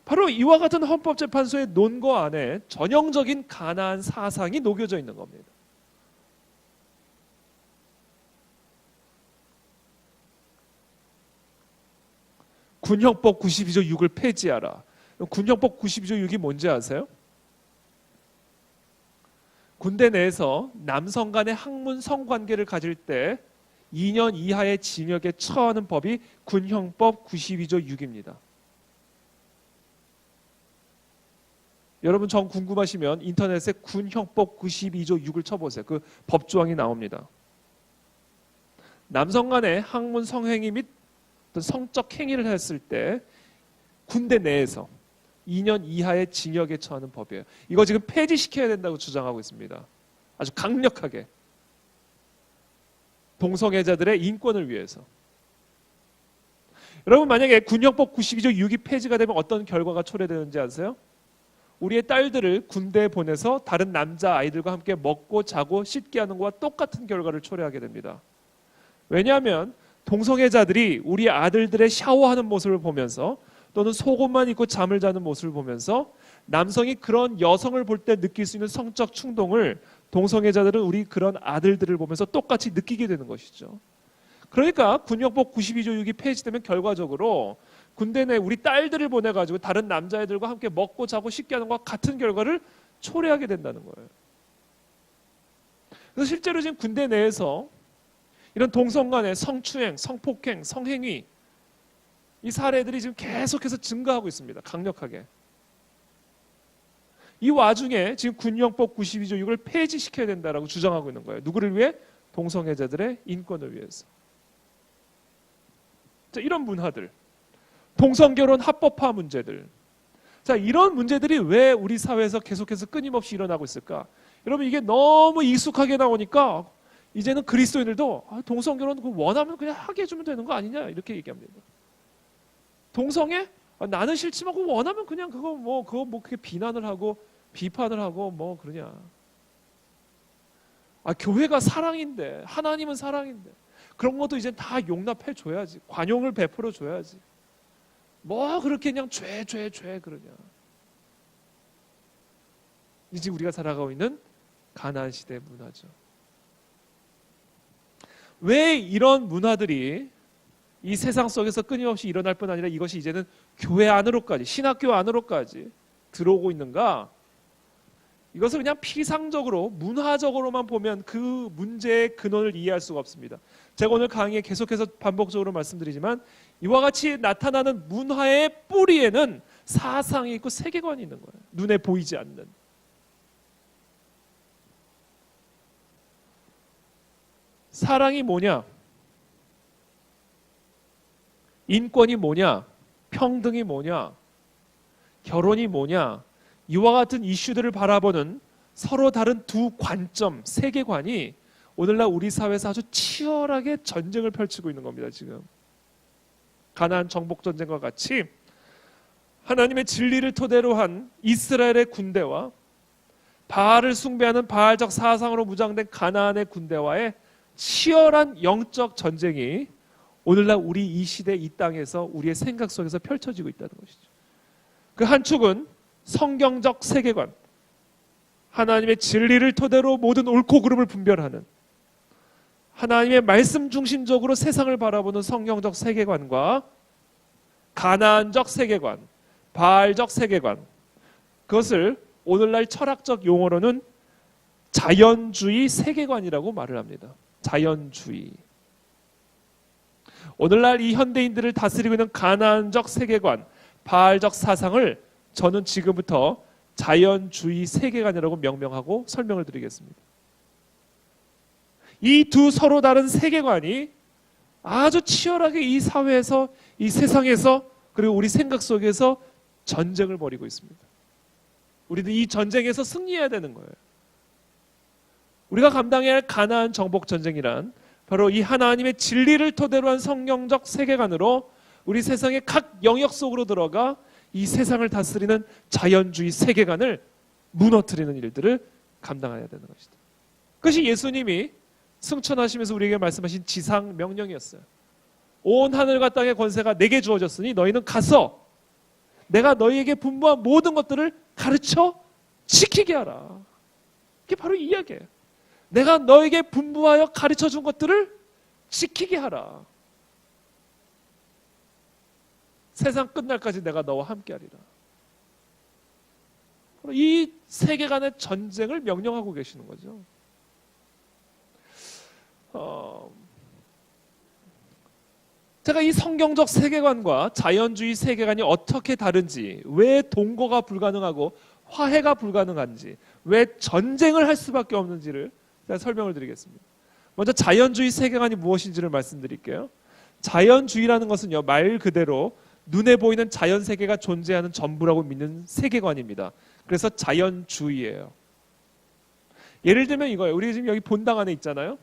바로 이와 같은 헌법재판소의 논거 안에 전형적인 가나안 사상이 녹여져 있는 겁니다. 군형법 92조 6을 폐지하라. 군형법 92조 6이 뭔지 아세요? 군대 내에서 남성 간의 학문 성관계를 가질 때 2년 이하의 징역에 처하는 법이 군형법 92조 6입니다. 여러분 정 궁금하시면 인터넷에 군형법 92조 6을 쳐보세요. 그 법조항이 나옵니다. 남성 간의 학문 성행위 및 성적 행위를 했을 때 군대 내에서 2년 이하의 징역에 처하는 법이에요. 이거 지금 폐지시켜야 된다고 주장하고 있습니다. 아주 강력하게. 동성애자들의 인권을 위해서. 여러분 만약에 군형법 92조 6이 폐지가 되면 어떤 결과가 초래되는지 아세요? 우리의 딸들을 군대에 보내서 다른 남자 아이들과 함께 먹고 자고 씻게 하는 것과 똑같은 결과를 초래하게 됩니다. 왜냐하면 동성애자들이 우리 아들들의 샤워하는 모습을 보면서 또는 속옷만 입고 잠을 자는 모습을 보면서 남성이 그런 여성을 볼 때 느낄 수 있는 성적 충동을 동성애자들은 우리 그런 아들들을 보면서 똑같이 느끼게 되는 것이죠. 그러니까 군형법 92조 6이 폐지되면 결과적으로 군대 내 우리 딸들을 보내가지고 다른 남자애들과 함께 먹고 자고 씻게 하는 것과 같은 결과를 초래하게 된다는 거예요. 그래서 실제로 지금 군대 내에서 이런 동성 간의 성추행, 성폭행, 성행위 이 사례들이 지금 계속해서 증가하고 있습니다. 강력하게. 이 와중에 지금 군형법 92조 6을 폐지시켜야 된다라고 주장하고 있는 거예요. 누구를 위해? 동성애자들의 인권을 위해서. 자, 이런 문화들, 동성결혼 합법화 문제들. 자, 이런 문제들이 왜 우리 사회에서 계속해서 끊임없이 일어나고 있을까? 여러분 이게 너무 익숙하게 나오니까 이제는 그리스도인들도 동성결혼 원하면 그냥 하게 해주면 되는 거 아니냐 이렇게 얘기합니다. 동성애? 나는 싫지만 그거 원하면 그냥 그거 그렇게 비난을 하고 비판을 하고 뭐 그러냐. 교회가 사랑인데 하나님은 사랑인데 그런 것도 이제 다 용납해 줘야지. 관용을 베풀어 줘야지. 뭐 그렇게 그냥 죄 그러냐. 이제 우리가 살아가고 있는 가나안 시대의 문화죠. 왜 이런 문화들이 이 세상 속에서 끊임없이 일어날 뿐 아니라 이것이 이제는 교회 안으로까지, 신학교 안으로까지 들어오고 있는가? 이것을 그냥 피상적으로, 문화적으로만 보면 그 문제의 근원을 이해할 수가 없습니다. 제가 오늘 강의에 계속해서 반복적으로 말씀드리지만 이와 같이 나타나는 문화의 뿌리에는 사상이 있고 세계관이 있는 거예요. 눈에 보이지 않는. 사랑이 뭐냐? 인권이 뭐냐? 평등이 뭐냐, 결혼이 뭐냐, 이와 같은 이슈들을 바라보는 서로 다른 두 관점, 세계관이 오늘날 우리 사회에서 아주 치열하게 전쟁을 펼치고 있는 겁니다. 지금 가나안 정복 전쟁과 같이 하나님의 진리를 토대로 한 이스라엘의 군대와 바알을 숭배하는 바알적 사상으로 무장된 가나안의 군대와의 치열한 영적 전쟁이 오늘날 우리 이 시대 이 땅에서 우리의 생각 속에서 펼쳐지고 있다는 것이죠. 그 한 축은 성경적 세계관, 하나님의 진리를 토대로 모든 옳고 그름을 분별하는 하나님의 말씀 중심적으로 세상을 바라보는 성경적 세계관과 가나안적 세계관, 바알적 세계관, 그것을 오늘날 철학적 용어로는 자연주의 세계관이라고 말을 합니다. 자연주의. 오늘날 이 현대인들을 다스리고 있는 가나안적 세계관, 바알적 사상을 저는 지금부터 자연주의 세계관이라고 명명하고 설명을 드리겠습니다. 이 두 서로 다른 세계관이 아주 치열하게 이 사회에서, 이 세상에서, 그리고 우리 생각 속에서 전쟁을 벌이고 있습니다. 우리는 이 전쟁에서 승리해야 되는 거예요. 우리가 감당해야 할 가나안 정복 전쟁이란 바로 이 하나님의 진리를 토대로 한 성경적 세계관으로 우리 세상의 각 영역 속으로 들어가 이 세상을 다스리는 자연주의 세계관을 무너뜨리는 일들을 감당해야 되는 것이다. 그것이 예수님이 승천하시면서 우리에게 말씀하신 지상 명령이었어요. 온 하늘과 땅의 권세가 내게 주어졌으니 너희는 가서 내가 너희에게 분부한 모든 것들을 가르쳐 지키게 하라. 이게 바로 이 이야기예요. 내가 너에게 분부하여 가르쳐 준 것들을 지키게 하라. 세상 끝날까지 내가 너와 함께 하리라. 이 세계관의 전쟁을 명령하고 계시는 거죠. 제가 이 성경적 세계관과 자연주의 세계관이 어떻게 다른지, 왜 동거가 불가능하고 화해가 불가능한지, 왜 전쟁을 할 수밖에 없는지를 제가 설명을 드리겠습니다. 먼저 자연주의 세계관이 무엇인지를 말씀드릴게요. 자연주의라는 것은요, 말 그대로 눈에 보이는 자연 세계가 존재하는 전부라고 믿는 세계관입니다. 그래서 자연주의예요. 예를 들면 이거예요. 우리 지금 여기 본당 안에 있잖아요.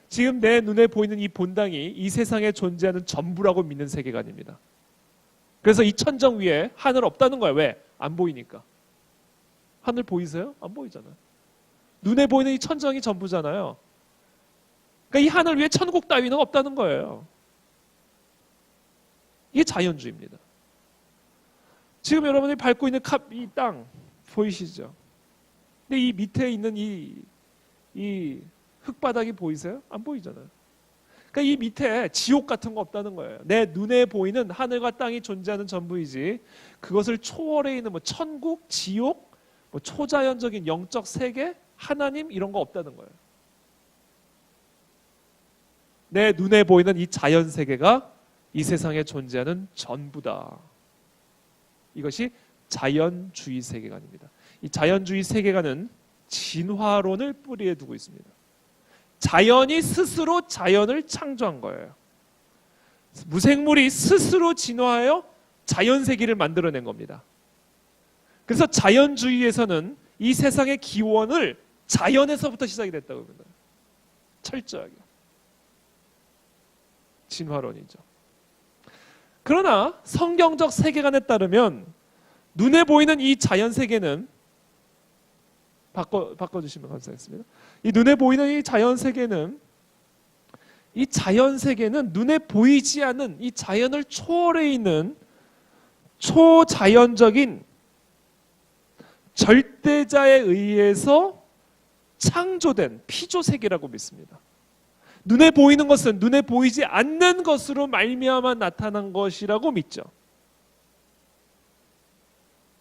지금 내 눈에 보이는 이 본당이 이 세상에 존재하는 전부라고 믿는 세계관입니다. 그래서 이 천정 위에 하늘 없다는 거예요. 왜? 안 보이니까. 하늘 보이세요? 안 보이잖아요. 눈에 보이는 이 천정이 전부잖아요. 그러니까 이 하늘 위에 천국 따위는 없다는 거예요. 이게 자연주의입니다. 지금 여러분이 밟고 있는 이 땅 보이시죠? 근데 이 밑에 있는 이 흙바닥이 보이세요? 안 보이잖아요. 그러니까 이 밑에 지옥 같은 거 없다는 거예요. 내 눈에 보이는 하늘과 땅이 존재하는 전부이지 그것을 초월해 있는 뭐 천국, 지옥, 뭐 초자연적인 영적 세계, 하나님 이런 거 없다는 거예요. 내 눈에 보이는 이 자연 세계가 이 세상에 존재하는 전부다. 이것이 자연주의 세계관입니다. 이 자연주의 세계관은 진화론을 뿌리에 두고 있습니다. 자연이 스스로 자연을 창조한 거예요. 무생물이 스스로 진화하여 자연 세계를 만들어낸 겁니다. 그래서 자연주의에서는 이 세상의 기원을 자연에서부터 시작이 됐다고 합니다. 철저하게. 진화론이죠. 그러나 성경적 세계관에 따르면 눈에 보이는 이 자연 세계는 바꿔주시면 감사하겠습니다. 이 눈에 보이는 이 자연 세계는 눈에 보이지 않는 이 자연을 초월해 있는 초자연적인 절대자에 의해서 창조된 피조 세계라고 믿습니다. 눈에 보이는 것은 눈에 보이지 않는 것으로 말미암아 나타난 것이라고 믿죠.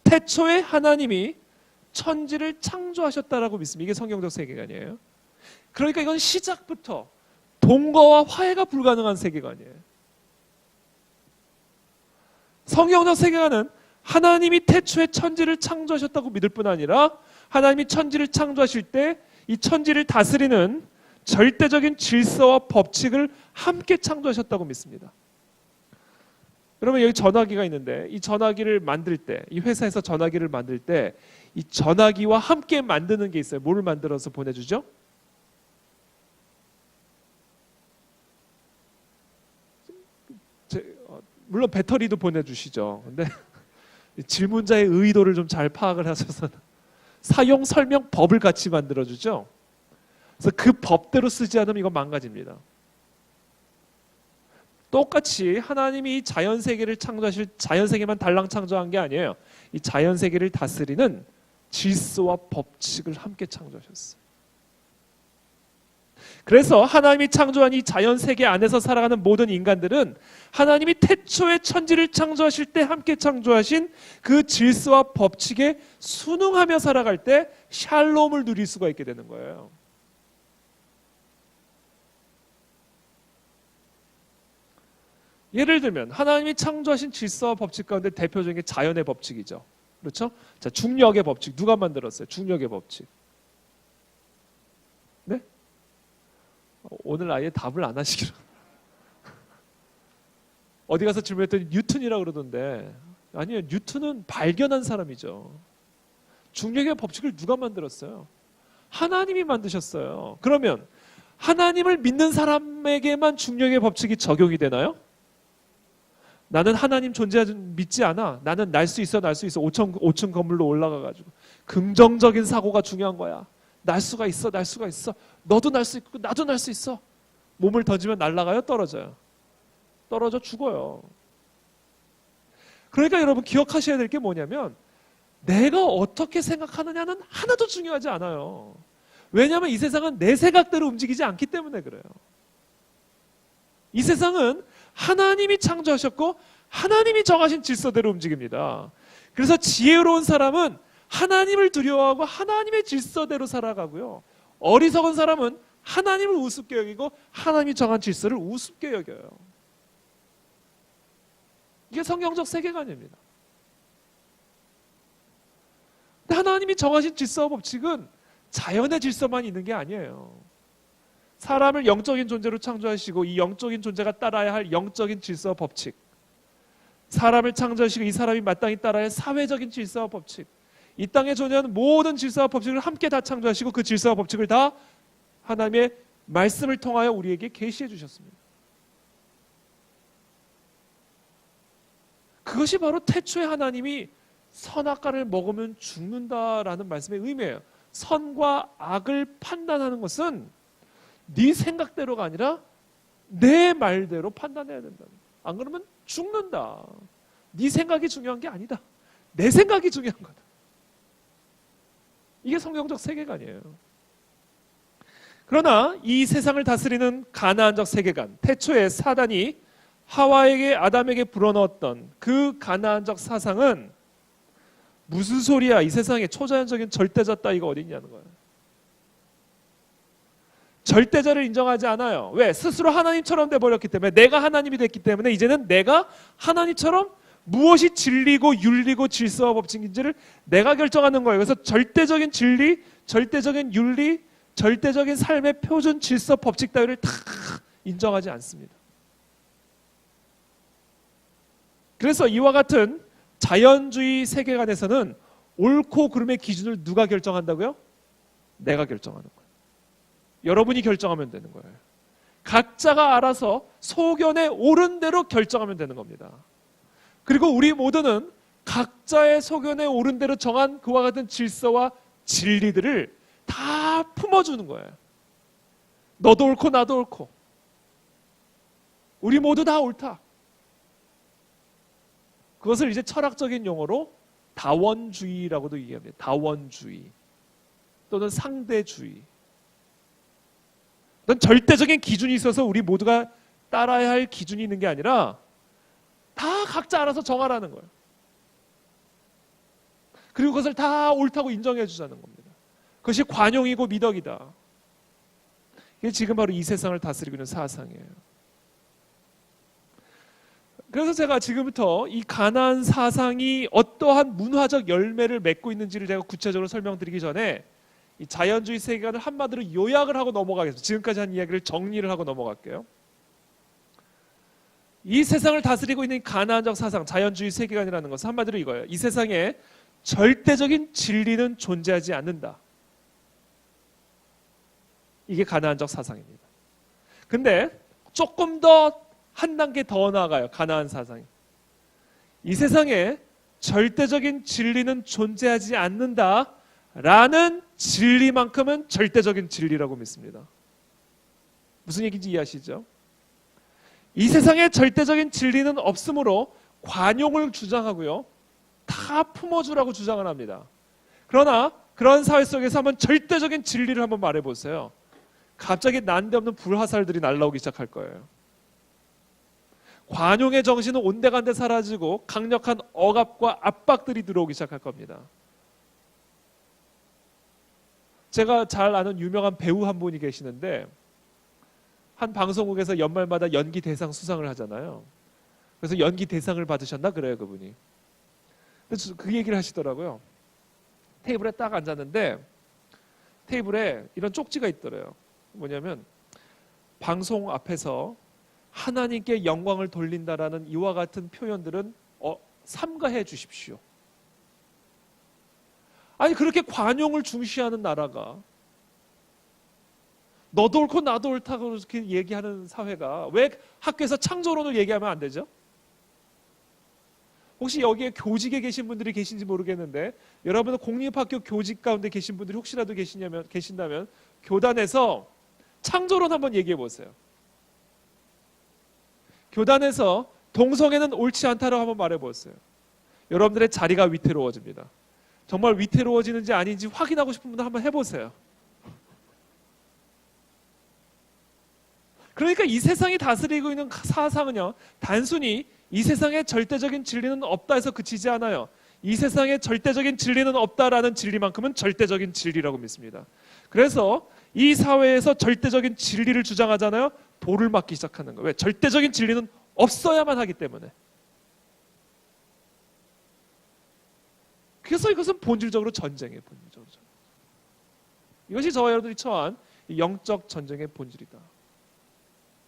태초에 하나님이 천지를 창조하셨다라고 믿습니다. 이게 성경적 세계관이에요. 그러니까 이건 시작부터 동거와 화해가 불가능한 세계관이에요. 성경적 세계관은 하나님이 태초에 천지를 창조하셨다고 믿을 뿐 아니라 하나님이 천지를 창조하실 때 이 천지를 다스리는 절대적인 질서와 법칙을 함께 창조하셨다고 믿습니다. 여러분 여기 전화기가 있는데 이 전화기를 만들 때, 이 회사에서 전화기를 만들 때 이 전화기와 함께 만드는 게 있어요. 뭐를 만들어서 보내주죠? 물론 배터리도 보내주시죠. 근데 질문자의 의도를 좀 잘 파악을 하셔서 사용 설명 법을 같이 만들어주죠. 그래서 그 법대로 쓰지 않으면 이거 망가집니다. 똑같이 하나님이 이 자연 세계를 창조하실, 자연 세계만 달랑 창조한 게 아니에요. 이 자연 세계를 다스리는 질서와 법칙을 함께 창조하셨어요. 그래서 하나님이 창조한 이 자연 세계 안에서 살아가는 모든 인간들은 하나님이 태초에 천지를 창조하실 때 함께 창조하신 그 질서와 법칙에 순응하며 살아갈 때 샬롬을 누릴 수가 있게 되는 거예요. 예를 들면 하나님이 창조하신 질서와 법칙 가운데 대표적인 게 자연의 법칙이죠. 그렇죠? 자, 중력의 법칙 누가 만들었어요? 중력의 법칙. 네? 오늘 아예 답을 안 하시기로. 어디 가서 질문했더니 뉴턴이라고 그러던데 아니에요. 뉴턴은 발견한 사람이죠. 중력의 법칙을 누가 만들었어요? 하나님이 만드셨어요. 그러면 하나님을 믿는 사람에게만 중력의 법칙이 적용이 되나요? 나는 하나님 존재하지 믿지 않아. 나는 날 수 있어, 날 수 있어. 5층 건물로 올라가가지고 긍정적인 사고가 중요한 거야. 날 수가 있어, 날 수가 있어. 너도 날 수 있고 나도 날 수 있어. 몸을 던지면 날아가요, 떨어져요? 떨어져 죽어요. 그러니까 여러분 기억하셔야 될 게 뭐냐면 내가 어떻게 생각하느냐는 하나도 중요하지 않아요. 왜냐하면 이 세상은 내 생각대로 움직이지 않기 때문에 그래요. 이 세상은 하나님이 창조하셨고 하나님이 정하신 질서대로 움직입니다. 그래서 지혜로운 사람은 하나님을 두려워하고 하나님의 질서대로 살아가고요. 어리석은 사람은 하나님을 우습게 여기고 하나님이 정한 질서를 우습게 여겨요. 이게 성경적 세계관입니다. 근데 하나님이 정하신 질서와 법칙은 자연의 질서만 있는 게 아니에요. 사람을 영적인 존재로 창조하시고 이 영적인 존재가 따라야 할 영적인 질서와 법칙, 사람을 창조하시고 이 사람이 마땅히 따라야 할 사회적인 질서와 법칙, 이 땅에 존재하는 모든 질서와 법칙을 함께 다 창조하시고 그 질서와 법칙을 다 하나님의 말씀을 통하여 우리에게 계시해 주셨습니다. 그것이 바로 태초에 하나님이 선악과를 먹으면 죽는다라는 말씀의 의미예요. 선과 악을 판단하는 것은 네 생각대로가 아니라 내 말대로 판단해야 된다. 안 그러면 죽는다. 네 생각이 중요한 게 아니다. 내 생각이 중요한 거다. 이게 성경적 세계관이에요. 그러나 이 세상을 다스리는 가나안적 세계관, 태초에 사단이 하와에게 아담에게 불어넣었던 그 가나안적 사상은 무슨 소리야? 이 세상에 초자연적인 절대자 따위가 어디 있냐는 거예요. 절대자를 인정하지 않아요. 왜? 스스로 하나님처럼 돼버렸기 때문에, 내가 하나님이 됐기 때문에 이제는 내가 하나님처럼 무엇이 진리고 윤리고 질서와 법칙인지를 내가 결정하는 거예요. 그래서 절대적인 진리, 절대적인 윤리, 절대적인 삶의 표준 질서 법칙 따위를 다 인정하지 않습니다. 그래서 이와 같은 자연주의 세계관에서는 옳고 그름의 기준을 누가 결정한다고요? 내가 결정하는 거예요. 여러분이 결정하면 되는 거예요. 각자가 알아서 소견에 옳은 대로 결정하면 되는 겁니다. 그리고 우리 모두는 각자의 소견에 옳은 대로 정한 그와 같은 질서와 진리들을 다 품어주는 거예요. 너도 옳고 나도 옳고 우리 모두 다 옳다. 그것을 이제 철학적인 용어로 다원주의라고도 얘기합니다. 다원주의 또는 상대주의. 어떤 절대적인 기준이 있어서 우리 모두가 따라야 할 기준이 있는 게 아니라 다 각자 알아서 정하라는 거예요. 그리고 그것을 다 옳다고 인정해 주자는 겁니다. 그것이 관용이고 미덕이다. 이게 지금 바로 이 세상을 다스리고 있는 사상이에요. 그래서 제가 지금부터 이 가나안 사상이 어떠한 문화적 열매를 맺고 있는지를 제가 구체적으로 설명드리기 전에 이 자연주의 세계관을 한마디로 요약을 하고 넘어가겠습니다. 지금까지 한 이야기를 정리를 하고 넘어갈게요. 이 세상을 다스리고 있는 가나안적 사상, 자연주의 세계관이라는 것은 한마디로 이거예요. 이 세상에 절대적인 진리는 존재하지 않는다. 이게 가나안적 사상입니다. 근데 조금 더 한 단계 더 나아가요. 가나안 사상이. 이 세상에 절대적인 진리는 존재하지 않는다라는 진리만큼은 절대적인 진리라고 믿습니다. 무슨 얘기인지 이해하시죠? 이 세상에 절대적인 진리는 없으므로 관용을 주장하고요. 다 품어주라고 주장을 합니다. 그러나 그런 사회 속에서 한번 절대적인 진리를 한번 말해보세요. 갑자기 난데없는 불화살들이 날라오기 시작할 거예요. 관용의 정신은 온데간데 사라지고 강력한 억압과 압박들이 들어오기 시작할 겁니다. 제가 잘 아는 유명한 배우 한 분이 계시는데 한 방송국에서 연말마다 연기 대상 수상을 하잖아요. 그래서 연기 대상을 받으셨나 그래요, 그분이. 그래서 그 얘기를 하시더라고요. 테이블에 딱 앉았는데 테이블에 이런 쪽지가 있더래요. 뭐냐면 방송 앞에서 하나님께 영광을 돌린다라는 이와 같은 표현들은 삼가해 주십시오. 아니 그렇게 관용을 중시하는 나라가 너도 옳고 나도 옳다고 이렇게 얘기하는 사회가 왜 학교에서 창조론을 얘기하면 안 되죠? 혹시 여기에 교직에 계신 분들이 계신지 모르겠는데 여러분은 공립학교 교직 가운데 계신 분들이 혹시라도 계신다면 교단에서 창조론 한번 얘기해 보세요. 교단에서 동성애는 옳지 않다라고 한번 말해 보세요. 여러분들의 자리가 위태로워집니다. 정말 위태로워지는지 아닌지 확인하고 싶은 분들 한번 해보세요. 그러니까 이 세상이 다스리고 있는 사상은요, 단순히 이 세상에 절대적인 진리는 없다 해서 그치지 않아요. 이 세상에 절대적인 진리는 없다라는 진리만큼은 절대적인 진리라고 믿습니다. 그래서 이 사회에서 절대적인 진리를 주장하잖아요. 돌을 맞기 시작하는 거예요. 왜? 절대적인 진리는 없어야만 하기 때문에. 그래서 이것은 본질적으로 전쟁이에요. 본질적으로. 이것이 저와 여러분들이 처한 영적 전쟁의 본질이다.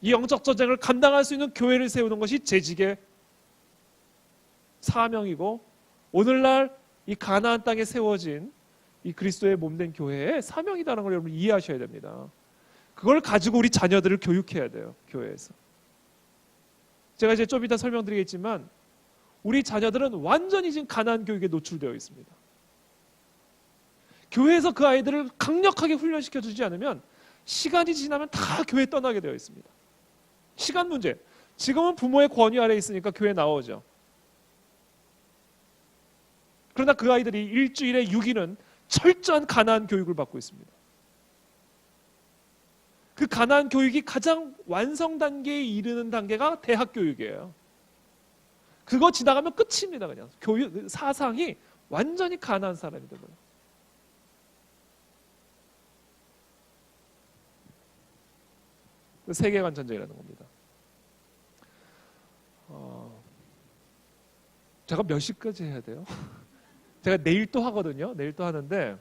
이 영적 전쟁을 감당할 수 있는 교회를 세우는 것이 재직의 사명이고 오늘날 이 가나안 땅에 세워진 이 그리스도의 몸된 교회의 사명이라는 걸 여러분 이해하셔야 됩니다. 그걸 가지고 우리 자녀들을 교육해야 돼요. 교회에서. 제가 이제 좀 이따 설명드리겠지만 우리 자녀들은 완전히 지금 가나안 교육에 노출되어 있습니다. 교회에서 그 아이들을 강력하게 훈련시켜주지 않으면 시간이 지나면 다 교회 떠나게 되어 있습니다. 시간 문제. 지금은 부모의 권위 아래에 있으니까 교회 나오죠. 그러나 그 아이들이 일주일에 6일은 철저한 가나안 교육을 받고 있습니다. 그 가나안 교육이 가장 완성 단계에 이르는 단계가 대학 교육이에요. 그거 지나가면 끝입니다. 그냥 교육 사상이 완전히 가나안 사람이 되고요. 세계관 전쟁이라는 겁니다. 제가 몇 시까지 해야 돼요? 제가 내일 또 하거든요. 내일 또 하는데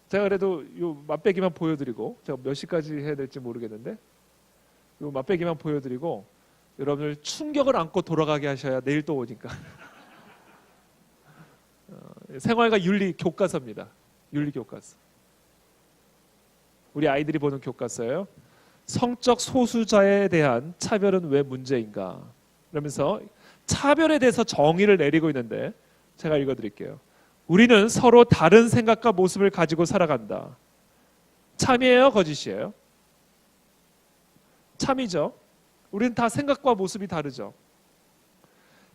제가 그래도 요 맛배기만 보여드리고 제가 몇 시까지 해야 될지 모르겠는데 요 맛배기만 보여드리고 여러분들 충격을 안고 돌아가게 하셔야 내일 또 오니까 생활과 윤리 교과서입니다. 윤리 교과서. 우리 아이들이 보는 교과서예요. 성적 소수자에 대한 차별은 왜 문제인가? 그러면서 차별에 대해서 정의를 내리고 있는데 제가 읽어드릴게요. 우리는 서로 다른 생각과 모습을 가지고 살아간다. 참이에요? 거짓이에요? 참이죠. 우리는 다 생각과 모습이 다르죠.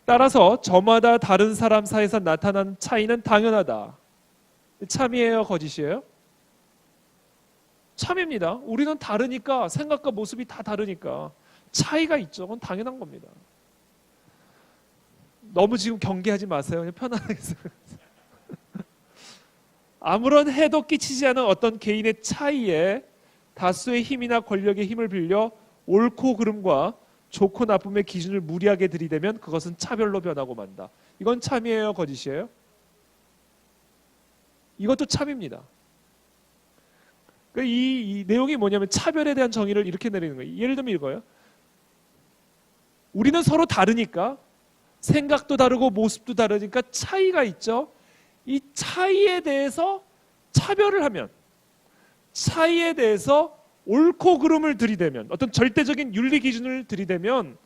따라서 저마다 다른 사람 사이에서 나타난 차이는 당연하다. 참이에요? 거짓이에요? 참입니다. 우리는 다르니까 생각과 모습이 다 다르니까 차이가 있죠. 그건 당연한 겁니다. 너무 지금 경계하지 마세요. 그냥 편안하게 아무런 해도 끼치지 않은 어떤 개인의 차이에 다수의 힘이나 권력의 힘을 빌려 옳고 그름과 좋고 나쁨의 기준을 무리하게 들이대면 그것은 차별로 변하고 만다. 이건 참이에요? 거짓이에요? 이것도 참입니다. 그러니까 이 내용이 뭐냐면 차별에 대한 정의를 이렇게 내리는 거예요. 예를 들면 이거예요. 우리는 서로 다르니까 생각도 다르고 모습도 다르니까 차이가 있죠. 이 차이에 대해서 차별을 하면, 차이에 대해서 옳고 그름을 들이대면, 어떤 절대적인 윤리 기준을 들이대면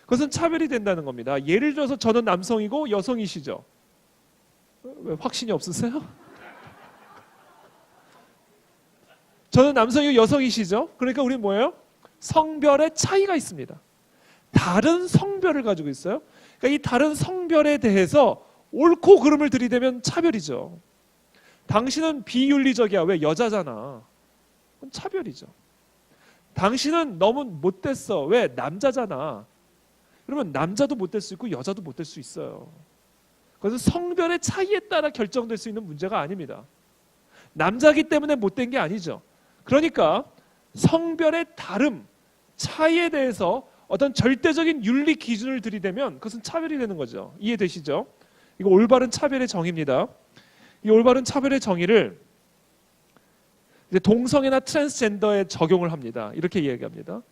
그것은 차별이 된다는 겁니다. 예를 들어서 저는 남성이고 여성이시죠. 왜 확신이 없으세요? 저는 남성이고 여성이시죠. 그러니까 우리는 뭐예요? 성별의 차이가 있습니다. 다른 성별을 가지고 있어요. 그러니까 이 다른 성별에 대해서 옳고 그름을 들이대면 차별이죠. 당신은 비윤리적이야. 왜? 여자잖아. 그건 차별이죠. 당신은 너무 못됐어. 왜? 남자잖아. 그러면 남자도 못될 수 있고 여자도 못될 수 있어요. 그것은 성별의 차이에 따라 결정될 수 있는 문제가 아닙니다. 남자기 때문에 못된 게 아니죠. 그러니까 성별의 다름, 차이에 대해서 어떤 절대적인 윤리 기준을 들이대면 그것은 차별이 되는 거죠. 이해되시죠? 이거 올바른 차별의 정의입니다. 이 올바른 차별의 정의를 이제 동성애나 트랜스젠더에 적용을 합니다. 이렇게 이야기합니다.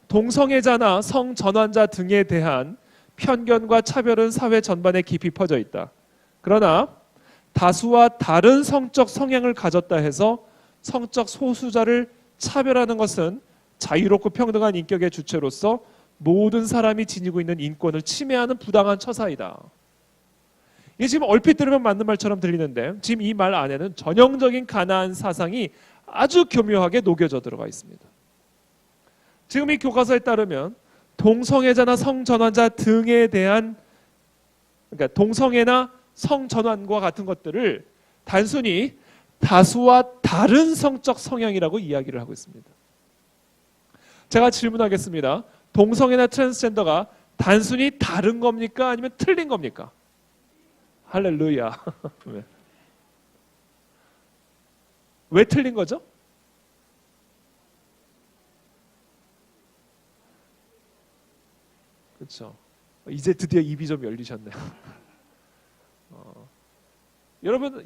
동성애자나 성전환자 등에 대한 편견과 차별은 사회 전반에 깊이 퍼져 있다. 그러나 다수와 다른 성적 성향을 가졌다 해서 성적 소수자를 차별하는 것은 자유롭고 평등한 인격의 주체로서 모든 사람이 지니고 있는 인권을 침해하는 부당한 처사이다. 이게 지금 얼핏 들으면 맞는 말처럼 들리는데 지금 이 말 안에는 전형적인 가나안 사상이 아주 교묘하게 녹여져 들어가 있습니다. 지금 이 교과서에 따르면 동성애자나 성전환자 등에 대한, 그러니까 동성애나 성전환과 같은 것들을 단순히 다수와 다른 성적 성향이라고 이야기를 하고 있습니다. 제가 질문하겠습니다. 동성애나 트랜스젠더가 단순히 다른 겁니까? 아니면 틀린 겁니까? 할렐루야. 왜 틀린 거죠? 그렇죠. 이제 드디어 입이 좀 열리셨네요.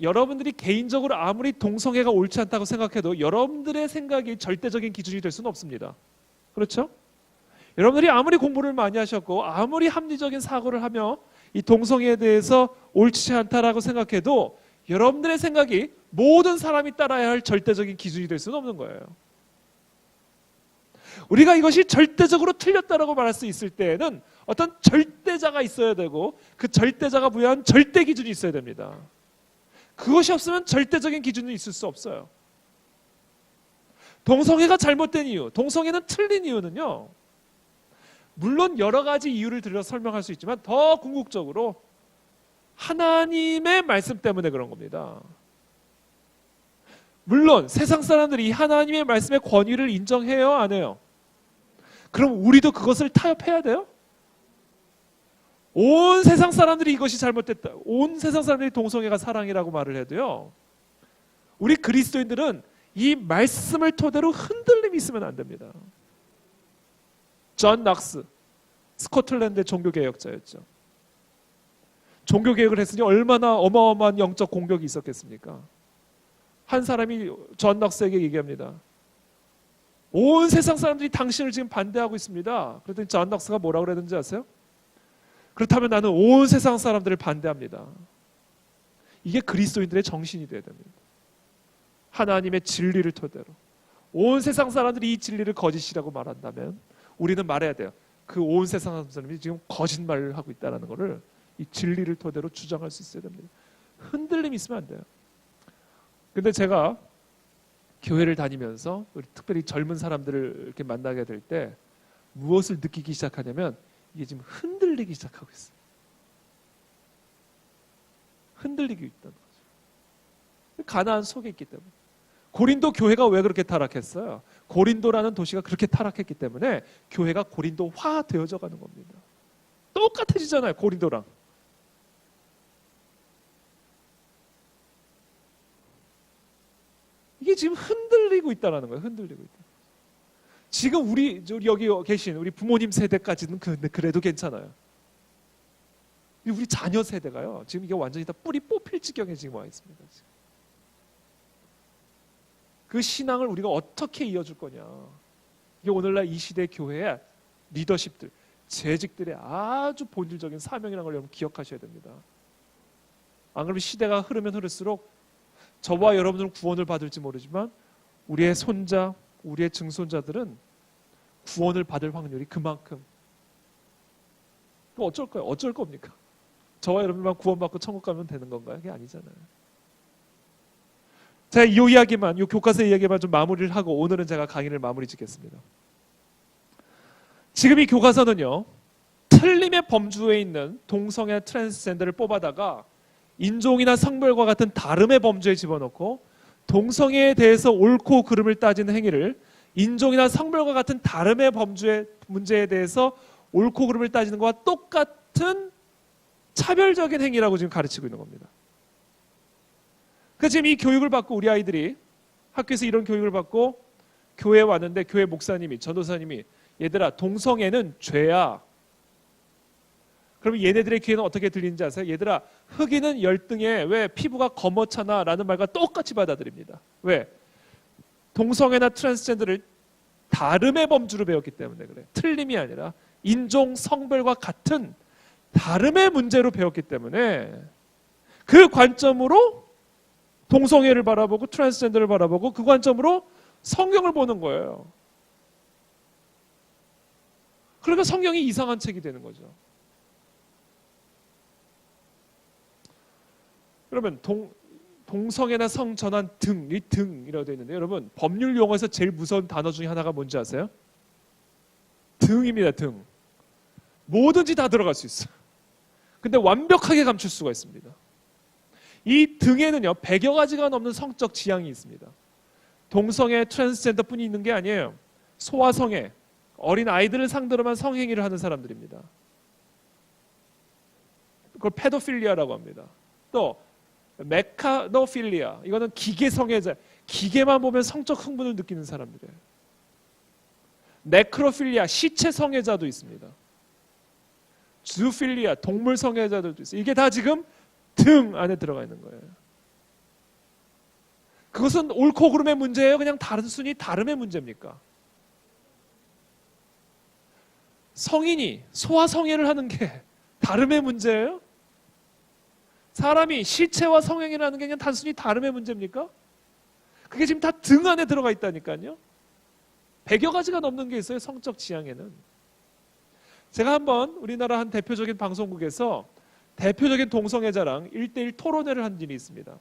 여러분들이 개인적으로 아무리 동성애가 옳지 않다고 생각해도 여러분들의 생각이 절대적인 기준이 될 수는 없습니다. 그렇죠? 여러분들이 아무리 공부를 많이 하셨고 아무리 합리적인 사고를 하며 이 동성애에 대해서 옳지 않다라고 생각해도 여러분들의 생각이 모든 사람이 따라야 할 절대적인 기준이 될 수는 없는 거예요. 우리가 이것이 절대적으로 틀렸다라고 말할 수 있을 때에는 어떤 절대자가 있어야 되고 그 절대자가 부여한 절대 기준이 있어야 됩니다. 그것이 없으면 절대적인 기준은 있을 수 없어요. 동성애가 잘못된 이유, 동성애는 틀린 이유는요, 물론 여러 가지 이유를 들여 설명할 수 있지만 더 궁극적으로 하나님의 말씀 때문에 그런 겁니다. 물론 세상 사람들이 이 하나님의 말씀의 권위를 인정해요, 안 해요? 그럼 우리도 그것을 타협해야 돼요? 온 세상 사람들이 이것이 잘못됐다, 온 세상 사람들이 동성애가 사랑이라고 말을 해도요, 우리 그리스도인들은 이 말씀을 토대로 흔들림이 있으면 안 됩니다. 존 낙스, 스코틀랜드의 종교개혁자였죠. 종교개혁을 했으니 얼마나 어마어마한 영적 공격이 있었겠습니까? 한 사람이 존 낙스에게 얘기합니다. 온 세상 사람들이 당신을 지금 반대하고 있습니다. 그랬더니 존 낙스가 뭐라고 그랬는지 아세요? 그렇다면 나는 온 세상 사람들을 반대합니다. 이게 그리스도인들의 정신이 되어야 됩니다. 하나님의 진리를 토대로 온 세상 사람들이 이 진리를 거짓이라고 말한다면 우리는 말해야 돼요. 그 온 세상 사람들이 지금 거짓말을 하고 있다는 것을 이 진리를 토대로 주장할 수 있어야 됩니다. 흔들림이 있으면 안 돼요. 근데 제가 교회를 다니면서 우리 특별히 젊은 사람들을 이렇게 만나게 될 때 무엇을 느끼기 시작하냐면 이게 지금 흔들리기 시작하고 있어요. 흔들리고 있다는 거죠. 가나안 속에 있기 때문에. 고린도 교회가 왜 그렇게 타락했어요? 고린도라는 도시가 그렇게 타락했기 때문에 교회가 고린도화 되어져 가는 겁니다. 똑같아지잖아요, 고린도랑. 이게 지금 흔들리고 있다는 거예요. 흔들리고 있다. 지금 우리 여기 계신 우리 부모님 세대까지는 그래도 괜찮아요. 우리 자녀 세대가요, 지금 이게 완전히 다 뿌리 뽑힐 지경에 지금 와 있습니다. 지금. 그 신앙을 우리가 어떻게 이어줄 거냐. 이게 오늘날 이 시대 교회의 리더십들, 재직들의 아주 본질적인 사명이라는 걸 여러분 기억하셔야 됩니다. 안 그러면 시대가 흐르면 흐를수록 저와 여러분들은 구원을 받을지 모르지만 우리의 손자, 우리의 증손자들은 구원을 받을 확률이 그만큼. 그럼 어쩔 거예요? 어쩔 겁니까? 저와 여러분만 구원받고 천국 가면 되는 건가요? 그게 아니잖아요. 제가 이 이야기만, 이 교과서 이야기만 좀 마무리를 하고 오늘은 제가 강의를 마무리 짓겠습니다. 지금 이 교과서는요, 틀림의 범주에 있는 동성애 트랜스젠더를 뽑아다가 인종이나 성별과 같은 다름의 범주에 집어넣고 동성애에 대해서 옳고 그름을 따지는 행위를 인종이나 성별과 같은 다름의 범주의 문제에 대해서 옳고 그름을 따지는 것과 똑같은 차별적인 행위라고 지금 가르치고 있는 겁니다. 그래서 지금 이 교육을 받고 우리 아이들이 학교에서 이런 교육을 받고 교회에 왔는데 교회 목사님이, 전도사님이 얘들아 동성애는 죄야. 그러면 얘네들의 귀에는 어떻게 들리는지 아세요? 얘들아 흑인은 열등해. 왜? 피부가 검었잖아 라는 말과 똑같이 받아들입니다. 왜? 동성애나 트랜스젠더를 다름의 범주로 배웠기 때문에 그래. 틀림이 아니라 인종, 성별과 같은 다름의 문제로 배웠기 때문에 그 관점으로 동성애를 바라보고 트랜스젠더를 바라보고 그 관점으로 성경을 보는 거예요. 그러면 성경이 이상한 책이 되는 거죠. 그러면 동성애나 성전환 등, 이 등이라고 되어 있는데 여러분 법률 용어에서 제일 무서운 단어 중에 하나가 뭔지 아세요? 등입니다. 등. 뭐든지 다 들어갈 수 있어요. 근데 완벽하게 감출 수가 있습니다. 이 등에는요 100여 가지가 넘는 성적 지향이 있습니다. 동성애, 트랜스젠더뿐이 있는 게 아니에요. 소아성애, 어린 아이들을 상대로만 성행위를 하는 사람들입니다. 그걸 페도필리아라고 합니다. 또 메카노필리아, 이거는 기계 성애자, 기계만 보면 성적 흥분을 느끼는 사람들이에요. 네크로필리아, 시체 성애자도 있습니다. 주필리아, 동물 성애자들도 있어요. 이게 다 지금 등 안에 들어가 있는 거예요. 그것은 옳고 그름의 문제예요? 그냥 단순히 다름의 문제입니까? 성인이 소아성애를 하는 게 다름의 문제예요? 사람이 시체와 성행위를 하는 게 그냥 단순히 다름의 문제입니까? 그게 지금 다 등 안에 들어가 있다니까요. 100여 가지가 넘는 게 있어요. 성적 지향에는. 제가 한번 우리나라 한 대표적인 방송국에서 대표적인 동성애자랑 1대1 토론회를 한 일이 있습니다.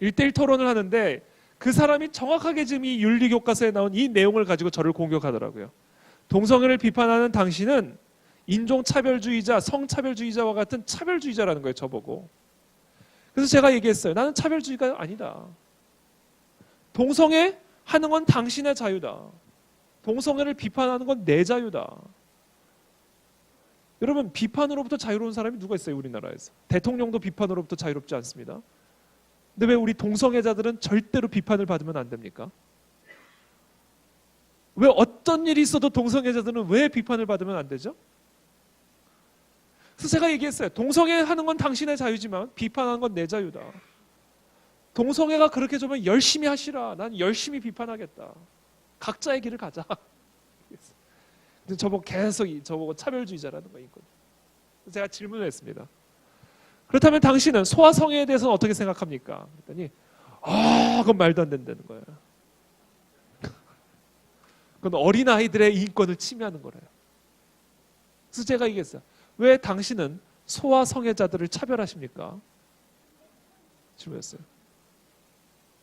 1대1 토론을 하는데 그 사람이 정확하게 지금 이 윤리교과서에 나온 이 내용을 가지고 저를 공격하더라고요. 동성애를 비판하는 당신은 인종차별주의자, 성차별주의자와 같은 차별주의자라는 거예요. 저보고. 그래서 제가 얘기했어요. 나는 차별주의가 아니다. 동성애 하는 건 당신의 자유다. 동성애를 비판하는 건 내 자유다. 여러분 비판으로부터 자유로운 사람이 누가 있어요? 우리나라에서. 대통령도 비판으로부터 자유롭지 않습니다. 근데 왜 우리 동성애자들은 절대로 비판을 받으면 안 됩니까? 왜 어떤 일이 있어도 동성애자들은 왜 비판을 받으면 안 되죠? 그래서 제가 얘기했어요. 동성애 하는 건 당신의 자유지만 비판하는 건 내 자유다. 동성애가 그렇게 좀 열심히 하시라. 난 열심히 비판하겠다. 각자의 길을 가자. 근데 저보고 계속 저보고 차별주의자라는 거 있거든요. 제가 질문을 했습니다. 그렇다면 당신은 소아성애에 대해서는 어떻게 생각합니까? 그랬더니 그건 말도 안 된다는 거예요. 그건 어린아이들의 인권을 침해하는 거래요. 그래서 제가 얘기했어요. 왜 당신은 소아성애자들을 차별하십니까? 질문했어요.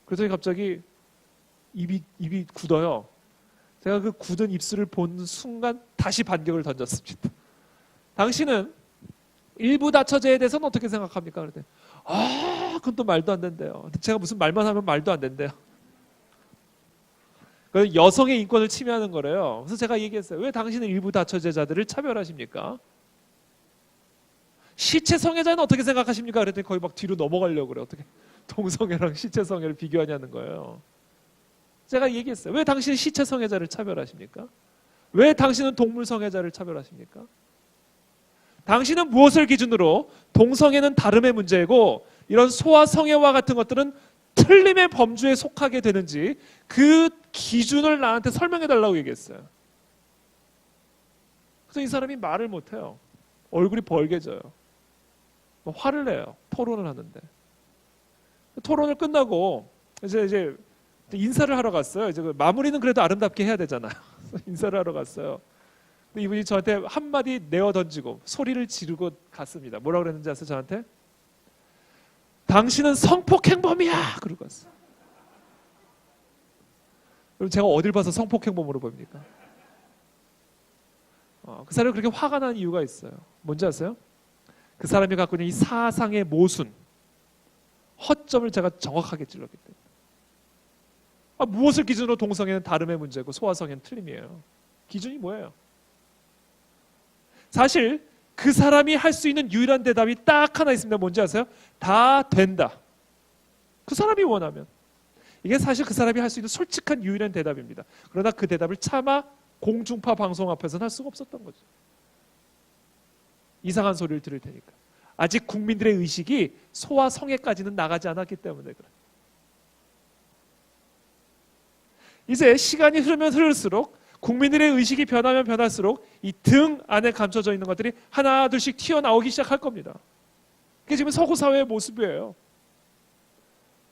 그랬더니 갑자기 입이 굳어요. 제가 그 굳은 입술을 본 순간 다시 반격을 던졌습니다. 당신은 일부 다처제에 대해서는 어떻게 생각합니까? 그랬더니 그건 또 말도 안 된대요. 제가 무슨 말만 하면 말도 안 된대요. 여성의 인권을 침해하는 거래요. 그래서 제가 얘기했어요. 왜 당신은 일부 다처제자들을 차별하십니까? 시체 성애자는 어떻게 생각하십니까? 그랬더니 거의 막 뒤로 넘어가려고 그래요. 어떻게 동성애랑 시체 성애를 비교하냐는 거예요. 제가 얘기했어요. 왜 당신은 시체 성애자를 차별하십니까? 왜 당신은 동물 성애자를 차별하십니까? 당신은 무엇을 기준으로 동성애는 다름의 문제고 이런 소아 성애와 같은 것들은 틀림의 범주에 속하게 되는지 그 기준을 나한테 설명해 달라고 얘기했어요. 그래서 이 사람이 말을 못해요. 얼굴이 벌개져요. 화를 내요. 토론을 하는데. 토론을 끝나고 이제 인사를 하러 갔어요. 이제 마무리는 그래도 아름답게 해야 되잖아요. 인사를 하러 갔어요. 근데 이분이 저한테 한마디 내어 던지고 소리를 지르고 갔습니다. 뭐라고 그랬는지 아세요? 저한테? 당신은 성폭행범이야! 그러고 갔어요. 그럼 제가 어딜 봐서 성폭행범으로 보입니까? 그 사람이 그렇게 화가 난 이유가 있어요. 뭔지 아세요? 그 사람이 갖고 있는 이 사상의 모순, 허점을 제가 정확하게 찔렀기 때문에. 무엇을 기준으로 동성애는 다름의 문제고 소아성애는 틀림이에요. 기준이 뭐예요? 사실 그 사람이 할 수 있는 유일한 대답이 딱 하나 있습니다. 뭔지 아세요? 다 된다. 그 사람이 원하면. 이게 사실 그 사람이 할 수 있는 솔직한 유일한 대답입니다. 그러나 그 대답을 차마 공중파 방송 앞에서는 할 수가 없었던 거죠. 이상한 소리를 들을 테니까. 아직 국민들의 의식이 소아 성애까지는 나가지 않았기 때문에 그래. 이제 시간이 흐르면 흐를수록 국민들의 의식이 변하면 변할수록 이 등 안에 감춰져 있는 것들이 하나 둘씩 튀어나오기 시작할 겁니다. 그게 지금 서구 사회의 모습이에요.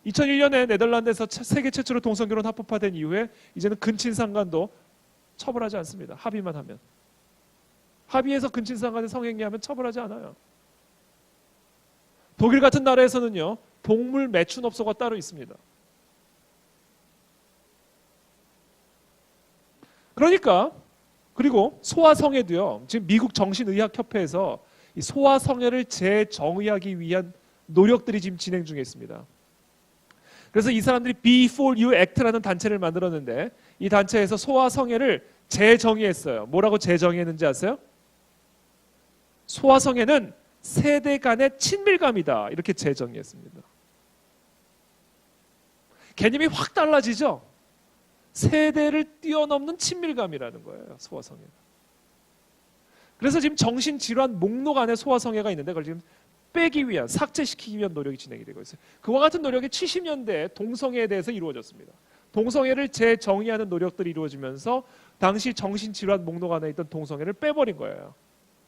2001년에 네덜란드에서 세계 최초로 동성결혼 합법화된 이후에 이제는 근친상간도 처벌하지 않습니다. 합의만 하면. 합의해서 근친상간의 성행위하면 처벌하지 않아요. 독일 같은 나라에서는요, 동물 매춘업소가 따로 있습니다. 그러니까 그리고 소아성애도요. 지금 미국 정신의학협회에서 이 소아성애를 재정의하기 위한 노력들이 지금 진행 중에 있습니다. 그래서 이 사람들이 Before You Act라는 단체를 만들었는데 이 단체에서 소아성애를 재정의했어요. 뭐라고 재정의했는지 아세요? 소아성애는 세대 간의 친밀감이다. 이렇게 재정의했습니다. 개념이 확 달라지죠? 세대를 뛰어넘는 친밀감이라는 거예요. 소아성애가. 그래서 지금 정신질환 목록 안에 소아성애가 있는데 그걸 지금 빼기 위한, 삭제시키기 위한 노력이 진행이 되고 있어요. 그와 같은 노력이 70년대에 동성애에 대해서 이루어졌습니다. 동성애를 재정의하는 노력들이 이루어지면서 당시 정신질환 목록 안에 있던 동성애를 빼버린 거예요.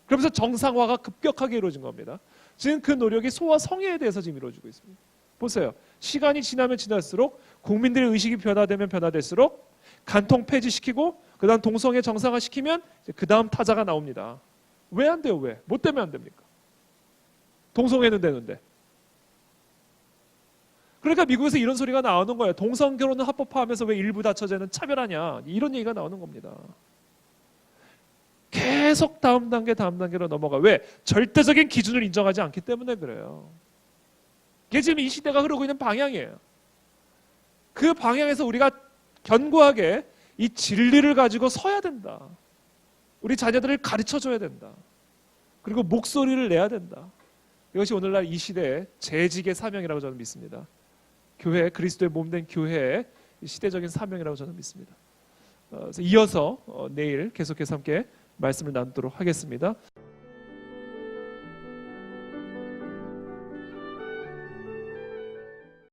그러면서 정상화가 급격하게 이루어진 겁니다. 지금 그 노력이 소아성애에 대해서 지금 이루어지고 있습니다. 보세요. 시간이 지나면 지날수록 국민들의 의식이 변화되면 변화될수록 간통 폐지시키고 그 다음 동성애 정상화시키면 그 다음 타자가 나옵니다. 왜 안 돼요? 왜? 뭐 때문에 안 됩니까? 동성애는 되는데. 그러니까 미국에서 이런 소리가 나오는 거예요. 동성결혼을 합법화하면서 왜 일부 다처제는 차별하냐. 이런 얘기가 나오는 겁니다. 계속 다음 단계로 넘어가. 왜? 절대적인 기준을 인정하지 않기 때문에 그래요. 이게 지금 이 시대가 흐르고 있는 방향이에요. 그 방향에서 우리가 견고하게 이 진리를 가지고 서야 된다. 우리 자녀들을 가르쳐줘야 된다. 그리고 목소리를 내야 된다. 이것이 오늘날 이 시대의 재직의 사명이라고 저는 믿습니다. 교회, 그리스도의 몸된 교회의 시대적인 사명이라고 저는 믿습니다. 그래서 이어서 내일 계속해서 함께 말씀을 나누도록 하겠습니다.